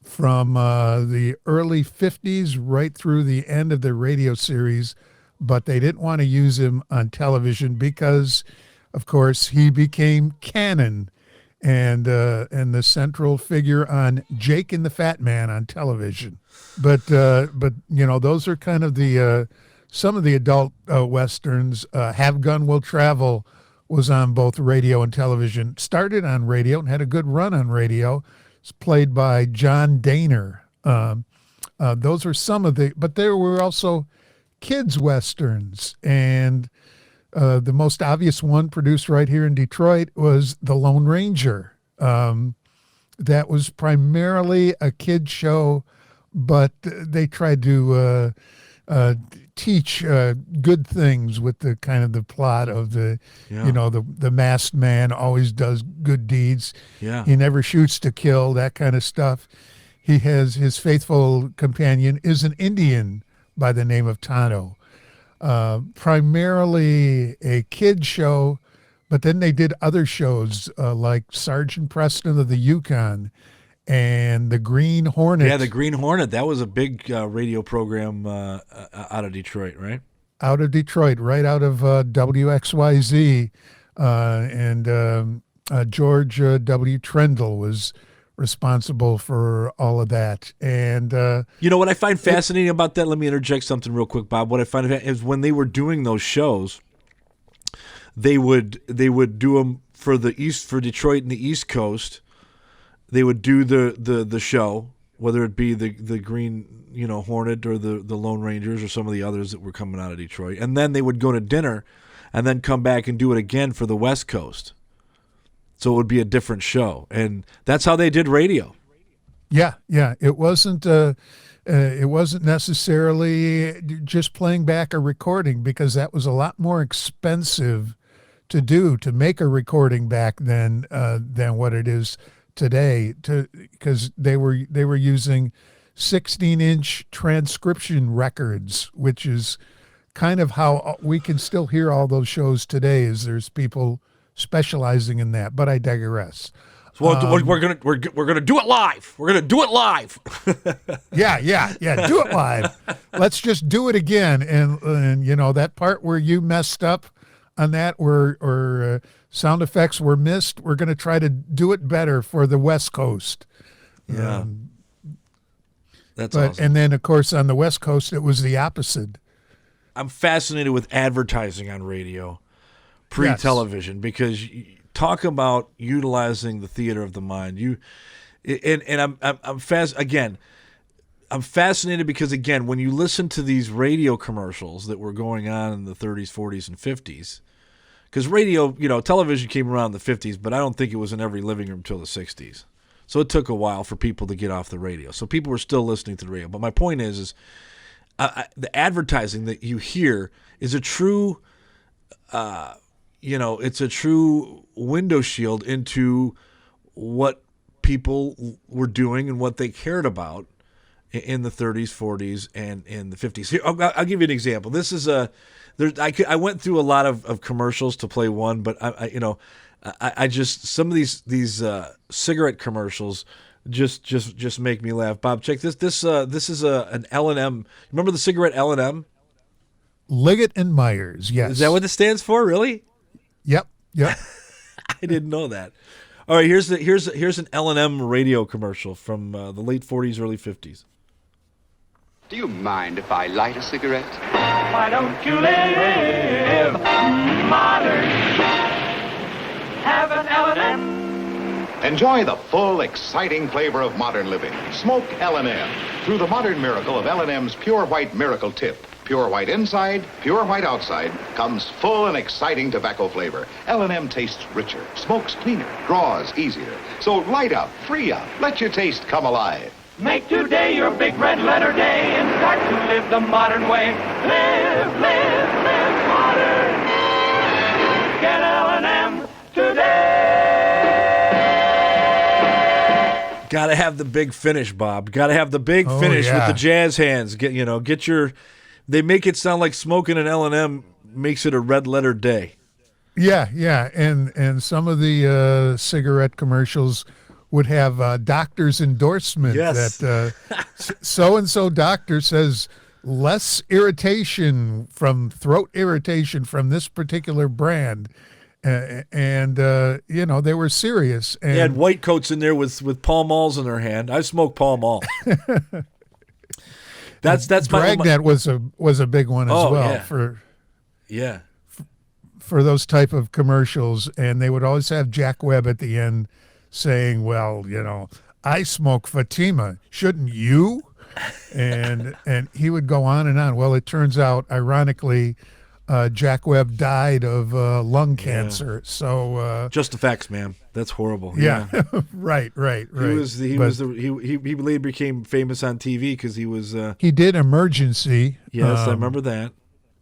S3: from the early 50s right through the end of the radio series. But they didn't want to use him on television because, of course, he became canon and the central figure on Jake and the Fat Man on television. But those are kind of the some of the adult westerns. Have Gun Will Travel was on both radio and television. Started on radio and had a good run on radio. It's played by John Daner. Those are some of the, but there were also kids westerns, and the most obvious one produced right here in Detroit was The Lone Ranger. That was primarily a kid show, but they tried to teach good things with the kind of the plot of the, the masked man always does good deeds.
S2: Yeah.
S3: He never shoots to kill, that kind of stuff. He has his faithful companion is an Indian by the name of Tonto. Primarily a kid show, but then they did other shows like Sergeant Preston of the Yukon and the Green Hornet.
S2: Yeah, the Green Hornet. That was a big radio program out of Detroit, right?
S3: Out of Detroit, right out of WXYZ. And George W. Trendle was responsible for all of that. And
S2: what I find fascinating about that, let me interject something real quick, Bob. What I find is when they were doing those shows, they would do them for Detroit and the East Coast. They would do the show, whether it be the Green Hornet or the Lone Rangers or some of the others that were coming out of Detroit, and then they would go to dinner and then come back and do it again for the West Coast. So it would be a different show, and that's how they did radio.
S3: Yeah. It wasn't necessarily just playing back a recording, because that was a lot more expensive to make a recording back than what it is today. Because they were using 16-inch transcription records, which is kind of how we can still hear all those shows today. Is there's people specializing in that, but I digress.
S2: So we're gonna do it live. We're gonna do it live.
S3: Yeah. Do it live. Let's just do it again. And that part where you messed up on that, or sound effects were missed, we're gonna try to do it better for the West Coast.
S2: Yeah, that's awesome.
S3: And then of course on the West Coast it was the opposite.
S2: I'm fascinated with advertising on radio. Pre-television, because talk about utilizing the theater of the mind. I'm fascinated because again, when you listen to these radio commercials that were going on in the 30s, 40s, and 50s, because radio, television came around in the 50s, but I don't think it was in every living room until the 60s. So it took a while for people to get off the radio. So people were still listening to the radio. But my point is the advertising that you hear is a true. It's a true window shield into what people were doing and what they cared about in the 30s, 40s, and in the 50s. Here, I'll give you an example. This is I went through a lot of commercials to play one, but I just some of these cigarette commercials just make me laugh. Bob, check this. This is an L&M. Remember the cigarette L&M?
S3: Liggett and Myers. Yes.
S2: Is that what it stands for? Really?
S3: Yep.
S2: I didn't know that. All right, here's an L&M radio commercial from the late 40s, early 50s.
S12: Do you mind if I light a cigarette?
S13: Why don't you live modern? Have an L&M.
S14: Enjoy the full, exciting flavor of modern living. Smoke L&M through the modern miracle of L&M's Pure White Miracle Tip. Pure white inside, pure white outside, comes full and exciting tobacco flavor. L&M tastes richer, smokes cleaner, draws easier. So light up, free up, let your taste come alive.
S13: Make today your big red letter day and start to live the modern way. Live modern. Get L&M today.
S2: Got to have the big finish, Bob. Got to have the big finish with the jazz hands. Get your. They make it sound like smoking an L&M makes it a red letter day.
S3: Yeah, and some of the cigarette commercials would have doctor's endorsement that so-and-so doctor says less irritation from throat irritation from this particular brand. And they were serious. And
S2: they had white coats in there with Pall Malls in their hand. I smoke Pall Mall. that's
S3: Dragnet was a big one as well for those type of commercials, and they would always have Jack Webb at the end saying, well, I smoke Fatima, shouldn't you? And he would go on and on. Well, it turns out, ironically, Jack Webb died of lung cancer. So
S2: just the facts, man. That's horrible.
S3: Yeah. right.
S2: He later became famous on TV because he was.
S3: He did Emergency.
S2: Yes, I remember that.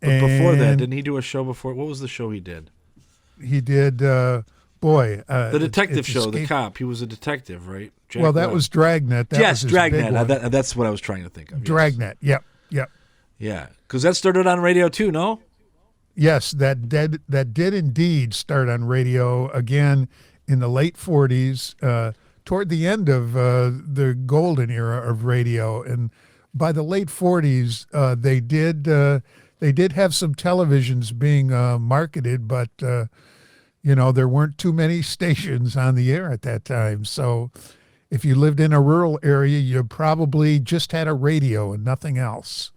S2: But before that, didn't he do a show before? What was the show he did?
S3: He did, the
S2: detective show, The Cop. He was a detective, right?
S3: Jack Webb. That was Dragnet.
S2: Yes, Dragnet. That's what I was trying to think of.
S3: Dragnet. Yep.
S2: Yeah, because that started on radio too, no?
S3: Yes, that did indeed start on radio again in the late 40s, toward the end of the golden era of radio. And by the late 40s, they did have some televisions being marketed, but there weren't too many stations on the air at that time. So if you lived in a rural area, you probably just had a radio and nothing else.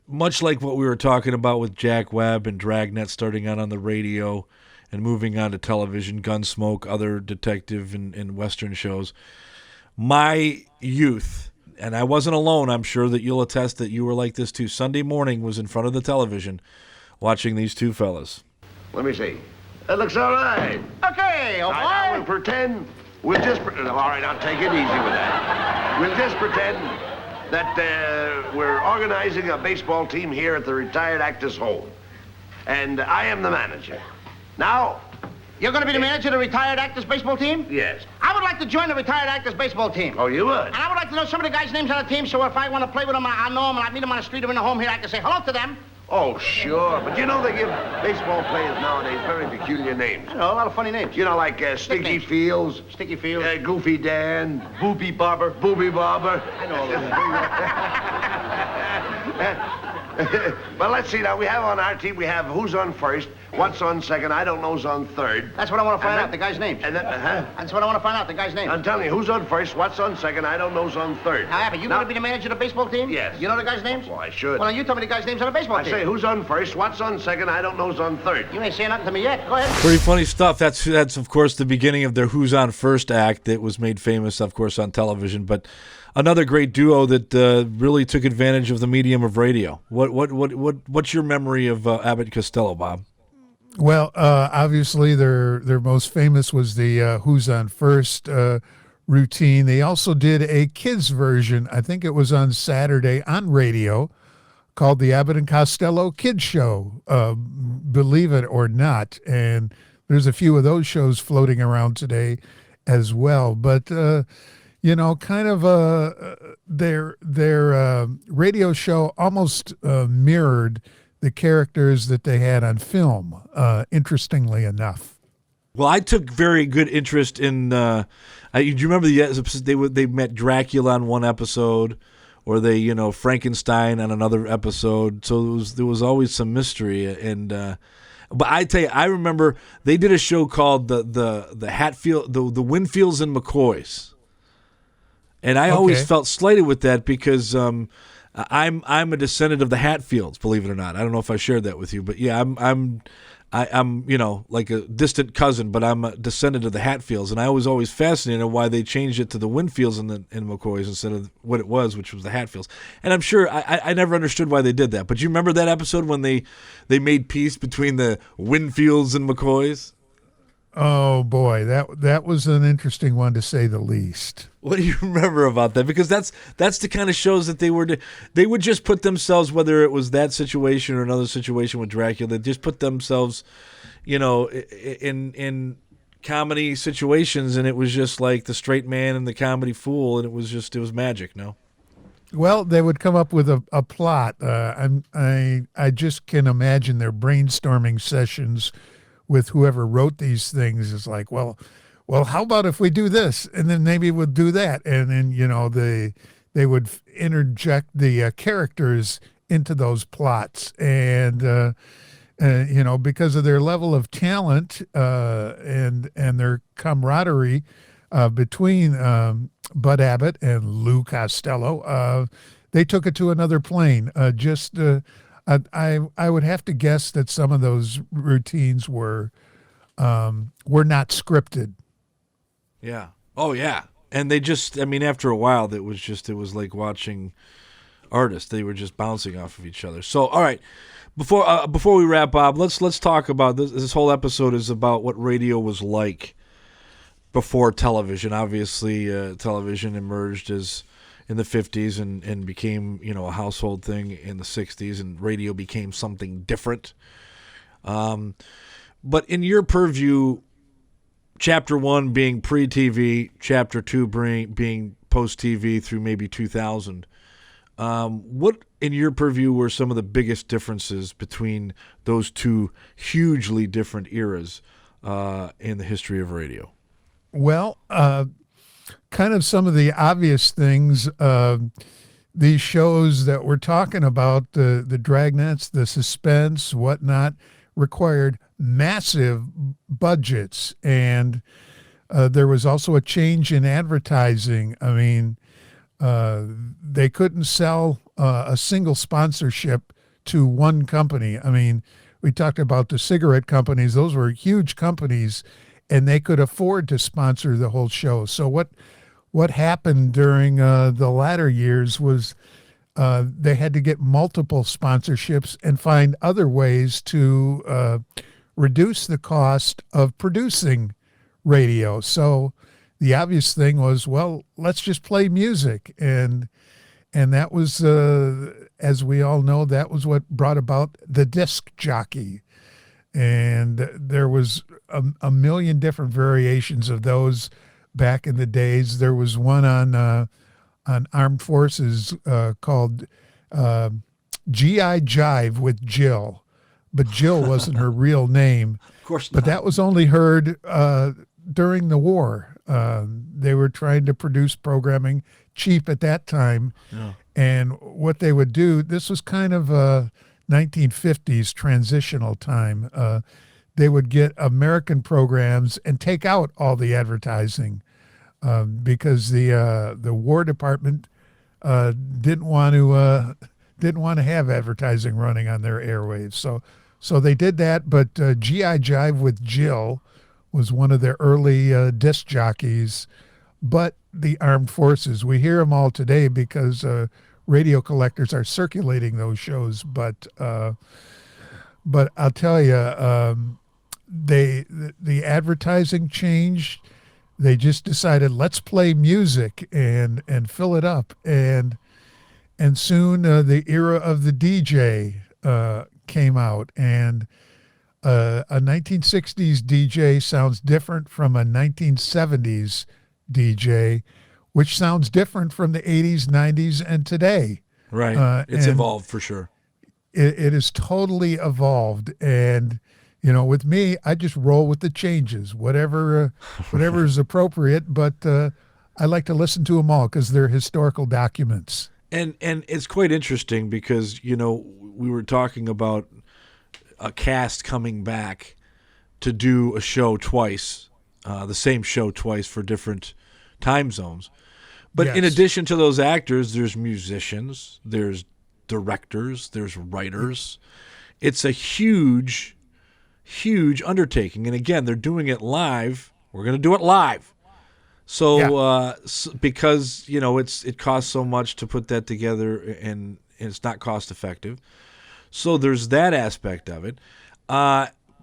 S2: Much like what we were talking about with Jack Webb and Dragnet starting out on the radio and moving on to television, Gunsmoke, other detective and Western shows. My youth, and I wasn't alone, I'm sure that you'll attest that you were like this too. Sunday morning was in front of the television watching these two fellas.
S15: Let me see. That looks all right.
S7: Okay, all right.
S15: We'll pretend. All right, I'll take it easy with that. We'll just pretend that we're organizing a baseball team here at the retired actor's home. And I am the manager. Now...
S7: You're going to be the manager of the retired actors baseball team?
S15: Yes.
S7: I would like to join the retired actors baseball team.
S15: Oh, you would?
S7: And I would like to know some of the guys' names on the team, so if I want to play with them, I know them, and I meet them on the street or in the home here, I can say hello to them.
S15: Oh, sure. But they give baseball players nowadays very peculiar names.
S7: A lot of funny names.
S15: Like Sticky Fields.
S7: Sticky Fields.
S15: Goofy Dan.
S7: Booby Barber.
S15: Booby Barber.
S7: I know all
S15: those. Well, let's see now. We have on our team, we have who's on first, what's on second, I don't know's on third.
S7: That's what I want to find out, the guy's name. That's what I want to find out, the guy's name.
S15: I'm telling you, who's on first, what's on second, I don't know's on third.
S7: But you going to be the manager of the baseball team?
S15: Yes.
S7: You know the guy's names?
S15: Well, I should.
S7: Well, then you tell me the guy's names on the baseball team.
S15: I say, who's on first, what's on second, I don't know's on third.
S7: You ain't saying nothing to me yet. Go ahead.
S2: Pretty funny stuff. That's of course, the beginning of their Who's on First act that was made famous, of course, on television. But another great duo that really took advantage of the medium of radio. What's your memory of Abbott and Costello, Bob?
S3: Well, obviously their most famous was the Who's on First routine. They also did a kids version. I think it was on Saturday on radio, called the Abbott and Costello Kids Show, believe it or not. And there's a few of those shows floating around today as well. But kind of their radio show almost mirrored the characters that they had on film, interestingly enough.
S2: Well, I took very good interest in. Do you remember they met Dracula on one episode, or they Frankenstein on another episode? So there was always some mystery. And but I tell you, I remember they did a show called the Hatfield, the Winfields and McCoys, and I always felt slighted with that because I'm a descendant of the Hatfields, believe it or not. I don't know if I shared that with you, but yeah, I'm like a distant cousin, but I'm a descendant of the Hatfields, and I was always fascinated why they changed it to the Winfields and McCoys instead of what it was, which was the Hatfields. And I'm sure I never understood why they did that. But you remember that episode when they made peace between the Winfields and McCoys?
S3: Oh boy, that was an interesting one to say the least.
S2: What do you remember about that? Because that's the kind of shows that they would just put themselves, whether it was that situation or another situation with Dracula, they just put themselves, in comedy situations, and it was just like the straight man and the comedy fool, and it was magic. No.
S3: Well, they would come up with a plot. I just can imagine their brainstorming sessions with whoever wrote these things. It's like, well, how about if we do this, and then maybe we'll do that, and then they would interject the characters into those plots, and because of their level of talent and their camaraderie between Bud Abbott and Lou Costello, they took it to another plane. I would have to guess that some of those routines were not scripted.
S2: Yeah. Oh yeah. And they just, after a while, it was like watching artists. They were just bouncing off of each other. So, all right. Before we wrap up, let's talk about this. This whole episode is about what radio was like before television. Obviously, television emerged as in the 50s and became, a household thing in the 60s, and radio became something different. But in your purview, Chapter 1 being pre-TV, Chapter 2 being post-TV through maybe 2000, what, in your purview, were some of the biggest differences between those two hugely different eras in the history of radio?
S3: Well, kind of some of the obvious things, these shows that we're talking about, the dragnets, the suspense, whatnot, required massive budgets. And there was also a change in advertising. They couldn't sell a single sponsorship to one company. We talked about the cigarette companies. Those were huge companies, and they could afford to sponsor the whole show. So what happened during the latter years was they had to get multiple sponsorships and find other ways to reduce the cost of producing radio. So the obvious thing was, well, let's just play music. And that was, as we all know, that was what brought about the disc jockey. And there was a million different variations of those back in the days. There was one on Armed Forces called G.I. Jive with Jill, but Jill wasn't her real name.
S2: Of course not.
S3: But that was only heard during the war. They were trying to produce programming cheap at that time.
S2: Yeah.
S3: And what they would do, this was kind of a 1950s transitional time. They would get American programs and take out all the advertising because the War Department didn't want to have advertising running on their airwaves. So they did that. But G.I. Jive with Jill was one of their early disc jockeys. But the Armed Forces, we hear them all today because radio collectors are circulating those shows. But I'll tell you, the advertising changed. They just decided, let's play music and fill it up. And soon the era of the DJ came out. And a 1960s DJ sounds different from a 1970s DJ, which sounds different from the 80s, 90s, and today.
S2: Right. It's evolved for sure.
S3: It is totally evolved. And with me, I just roll with the changes, whatever is appropriate. But I like to listen to them all because they're historical documents.
S2: And it's quite interesting because, we were talking about a cast coming back to do a show twice, the same show twice for different time zones. But
S3: Yes.
S2: in addition to those actors, there's musicians, there's directors, there's writers. It's a huge undertaking. And again, they're doing it live. We're going to do it live. So because, it costs so much to put that together and it's not cost effective. So there's that aspect of it.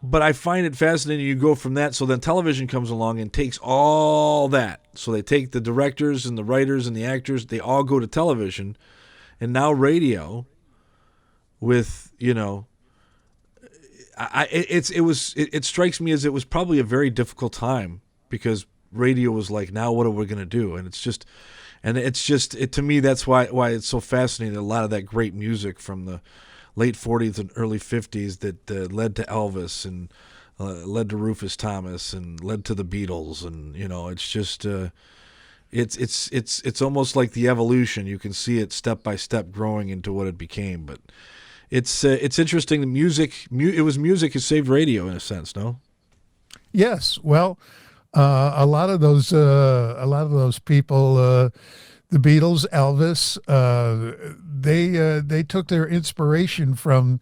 S2: But I find it fascinating. You go from that. So then television comes along and takes all that. So they take the directors and the writers and the actors. They all go to television. And now radio with, it strikes me as it was probably a very difficult time because radio was like, now what are we going to do? And to me, that's why it's so fascinating. A lot of that great music from the late 40s and early 50s that led to Elvis and led to Rufus Thomas and led to the Beatles. And, it's just, it's almost like the evolution. You can see it step by step growing into what it became. But it's interesting. The music, it was music who saved radio in a sense, no?
S3: Yes. Well, a lot of those people, the Beatles, Elvis, they took their inspiration from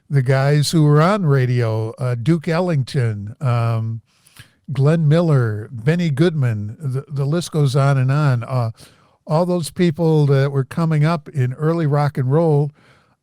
S3: the guys who were on radio, Duke Ellington, Glenn Miller, Benny Goodman. The list goes on and on. All those people that were coming up in early rock and roll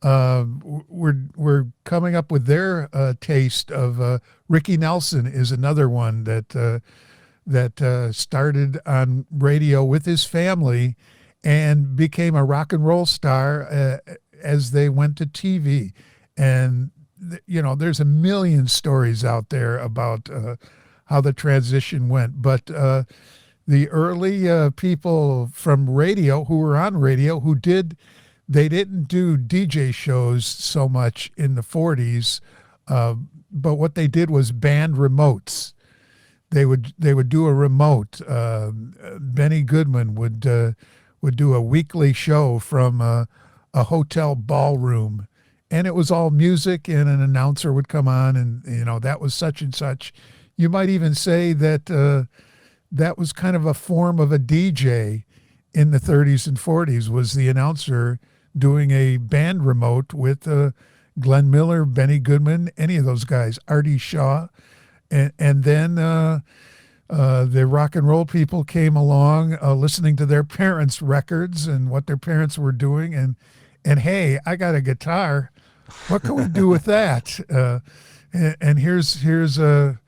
S3: were coming up with their taste of. Ricky Nelson is another one that started on radio with his family and became a rock and roll star as they went to TV. And, there's a million stories out there about how the transition went. But the early people from radio who were on radio they didn't do DJ shows so much in the 40s, but what they did was band remotes. They would do a remote. Benny Goodman would do a weekly show from a hotel ballroom, and it was all music, and an announcer would come on, and that was such and such. You might even say that that was kind of a form of a DJ in the 30s and 40s. Was the announcer doing a band remote with Glenn Miller, Benny Goodman, any of those guys, Artie Shaw. And then the rock and roll people came along listening to their parents' records and what their parents were doing. And hey, I got a guitar. What can we do with that? And here's a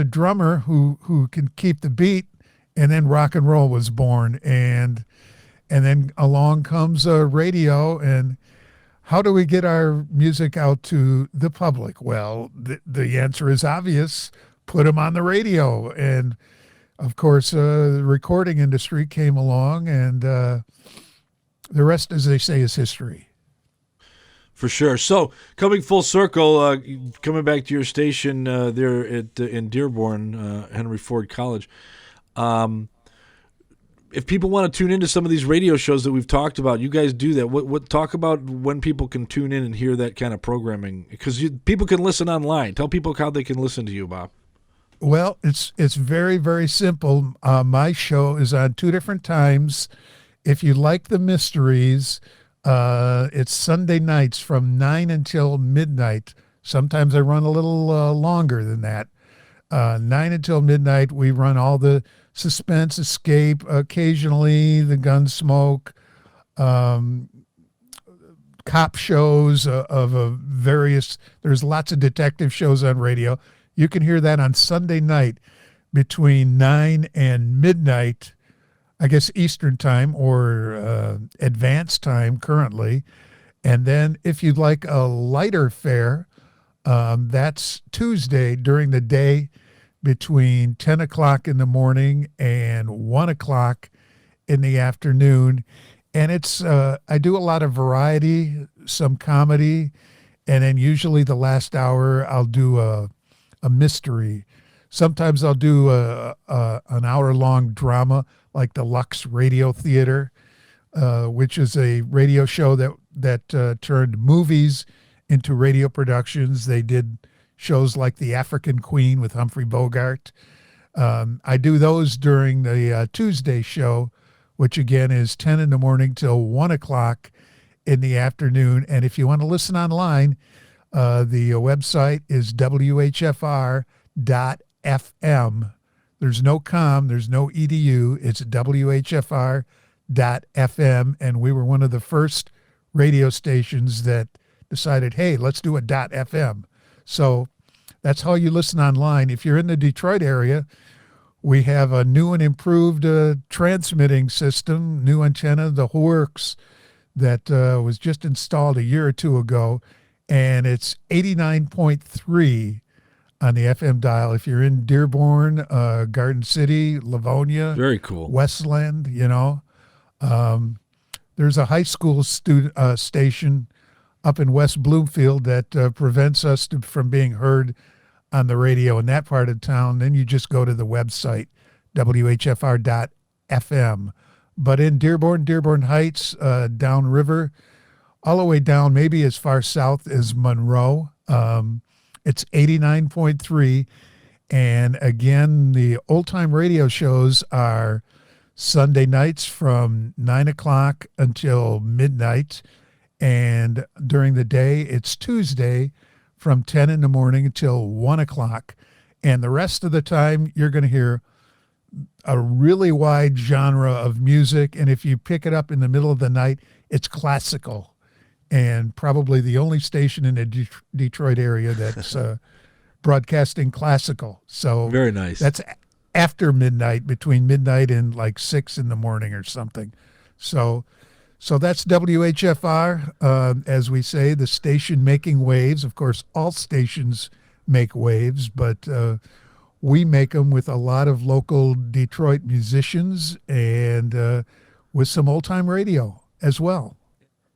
S3: drummer who can keep the beat. And then rock and roll was born. And then along comes radio, and how do we get our music out to the public? Well, the answer is obvious. Put them on the radio. And, of course, the recording industry came along, and the rest, as they say, is history.
S2: For sure. So, coming full circle, coming back to your station there in Dearborn, Henry Ford College, if people want to tune into some of these radio shows that we've talked about, you guys do that. What talk about when people can tune in and hear that kind of programming? Because people can listen online. Tell people how they can listen to you, Bob.
S3: Well, it's very, very simple. My show is on 2 different times. If you like the mysteries, it's Sunday nights from 9 until midnight. Sometimes I run a little longer than that. 9 until midnight, we run all the suspense, escape, occasionally the Gunsmoke, cop shows of various, there's lots of detective shows on radio. You can hear that on Sunday night between 9 and midnight, I guess Eastern time or advanced time currently. And then if you'd like a lighter fare, that's Tuesday during the day between 10 o'clock in the morning and 1 o'clock in the afternoon. And it's I do a lot of variety, some comedy, and then usually the last hour I'll do a mystery. Sometimes I'll do an hour-long drama like the Lux Radio Theater, which is a radio show that turned movies into radio productions. They did shows like The African Queen with Humphrey Bogart. I do those during the Tuesday show, which again is 10 in the morning till 1 o'clock in the afternoon. And if you want to listen online, the website is whfr.fm. There's no com, there's no edu. It's whfr.fm. And we were one of the first radio stations that decided, hey, let's do a .fm. So that's how you listen online. If you're in the Detroit area, we have a new and improved transmitting system, new antenna, the Works, that was just installed a year or two ago. and it's 89.3 on the FM dial. If you're in Dearborn, Garden City, Livonia,
S2: very cool,
S3: Westland, there's a high school student station up in West Bloomfield that prevents us from being heard on the radio in that part of town. Then you just go to the website, whfr.fm. But in Dearborn Heights, downriver, all the way down, maybe as far south as Monroe, it's 89.3. And again, the old-time radio shows are Sunday nights from 9 o'clock until midnight. And during the day, it's Tuesday from 10 in the morning until 1 o'clock. And the rest of the time, you're going to hear a really wide genre of music. And if you pick it up in the middle of the night, it's classical. And probably the only station in the Detroit area that's broadcasting classical. So
S2: very nice.
S3: That's after midnight, between midnight and like 6 in the morning or something. So that's WHFR, as we say, the station making waves. Of course, all stations make waves, but we make them with a lot of local Detroit musicians and with some old-time radio as well.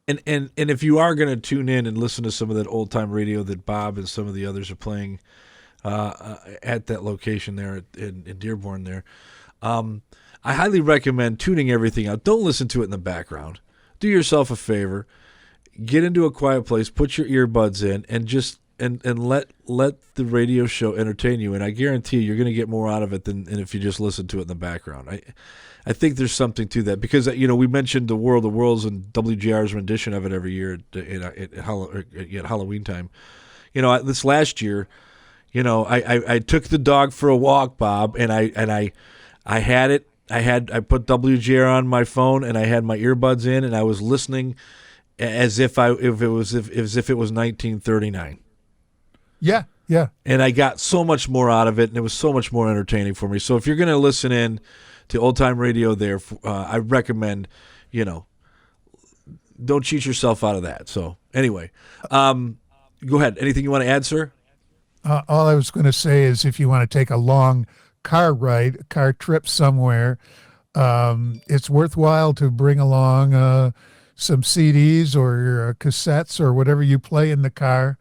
S2: And if you are going to tune in and listen to some of that old-time radio that Bob and some of the others are playing at that location there in Dearborn there, I highly recommend tuning everything out. Don't listen to it in the background. Do yourself a favor, get into a quiet place, put your earbuds in, and just and let the radio show entertain you. And I guarantee you're going to get more out of it than if you just listen to it in the background. I think there's something to that because we mentioned the Worlds and WGR's rendition of it every year at Halloween time. This last year, I took the dog for a walk, Bob, and I had it. I put WGR on my phone and I had my earbuds in and I was listening as if it was 1939.
S3: Yeah.
S2: And I got so much more out of it and it was so much more entertaining for me. So if you're going to listen in to old time radio there, I recommend, don't cheat yourself out of that. So anyway, go ahead. Anything you want to add, sir?
S3: All I was going to say is if you want to take a long car trip somewhere, it's worthwhile to bring along some CDs or cassettes or whatever you play in the car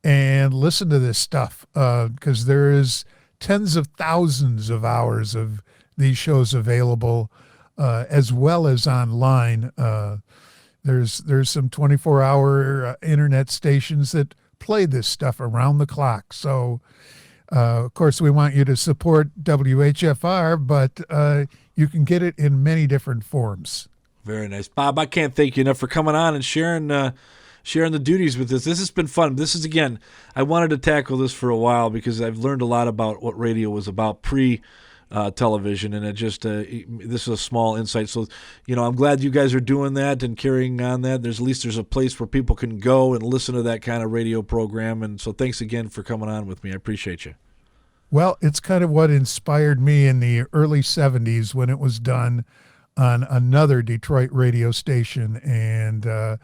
S3: and listen to this stuff because there is tens of thousands of hours of these shows available as well as online. There's some 24-hour internet stations that play this stuff around the clock. So of course, we want you to support WHFR, but you can get it in many different forms.
S2: Very nice. Bob, I can't thank you enough for coming on and sharing the duties with us. This has been fun. This is, again, I wanted to tackle this for a while because I've learned a lot about what radio was about pre-television, and this is a small insight. So, I'm glad you guys are doing that and carrying on that. There's a place where people can go and listen to that kind of radio program, and so thanks again for coming on with me. I appreciate you.
S3: Well, it's kind of what inspired me in the early 70s when it was done on another Detroit radio station. And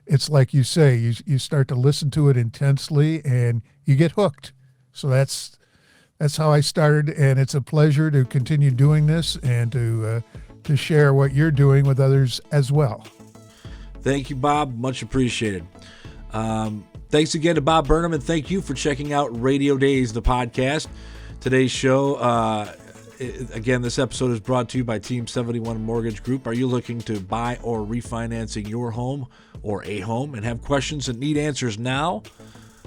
S3: it's like you say, you start to listen to it intensely and you get hooked. So that's how I started. And it's a pleasure to continue doing this and to share what you're doing with others as well.
S2: Thank you, Bob. Much appreciated. Thanks again to Bob Burnham, and thank you for checking out Radio Dayz, the podcast. Today's show, again, this episode is brought to you by Team 71 Mortgage Group. Are you looking to buy or refinancing your home or a home and have questions that need answers now?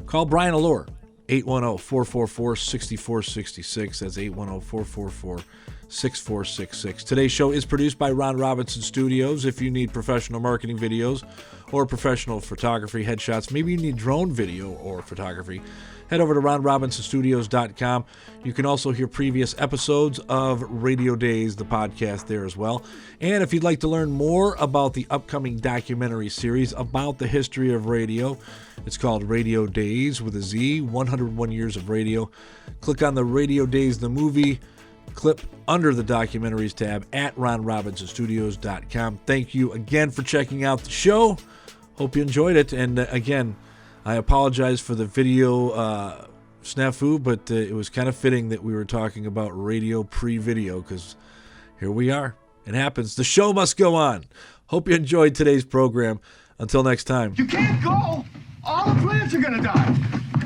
S2: Call Brian Allure, 810-444-6466. That's 810-444-6466. Today's show is produced by Ron Robinson Studios. If you need professional marketing videos or professional photography, headshots, maybe you need drone video or photography, head over to ronrobinsonstudios.com. You can also hear previous episodes of Radio Dayz, the podcast, there as well. And if you'd like to learn more about the upcoming documentary series about the history of radio, it's called Radio Dayz with a Z, 101 Years of Radio. Click on the Radio Dayz, the movie clip under the documentaries tab at ronrobinsonstudios.com. Thank you again for checking out the show. Hope you enjoyed it. And again, I apologize for the video snafu, but it was kind of fitting that we were talking about radio pre-video, because here we are. It happens. The show must go on. Hope you enjoyed today's program. Until next time.
S16: You can't go. All the plants are going to die.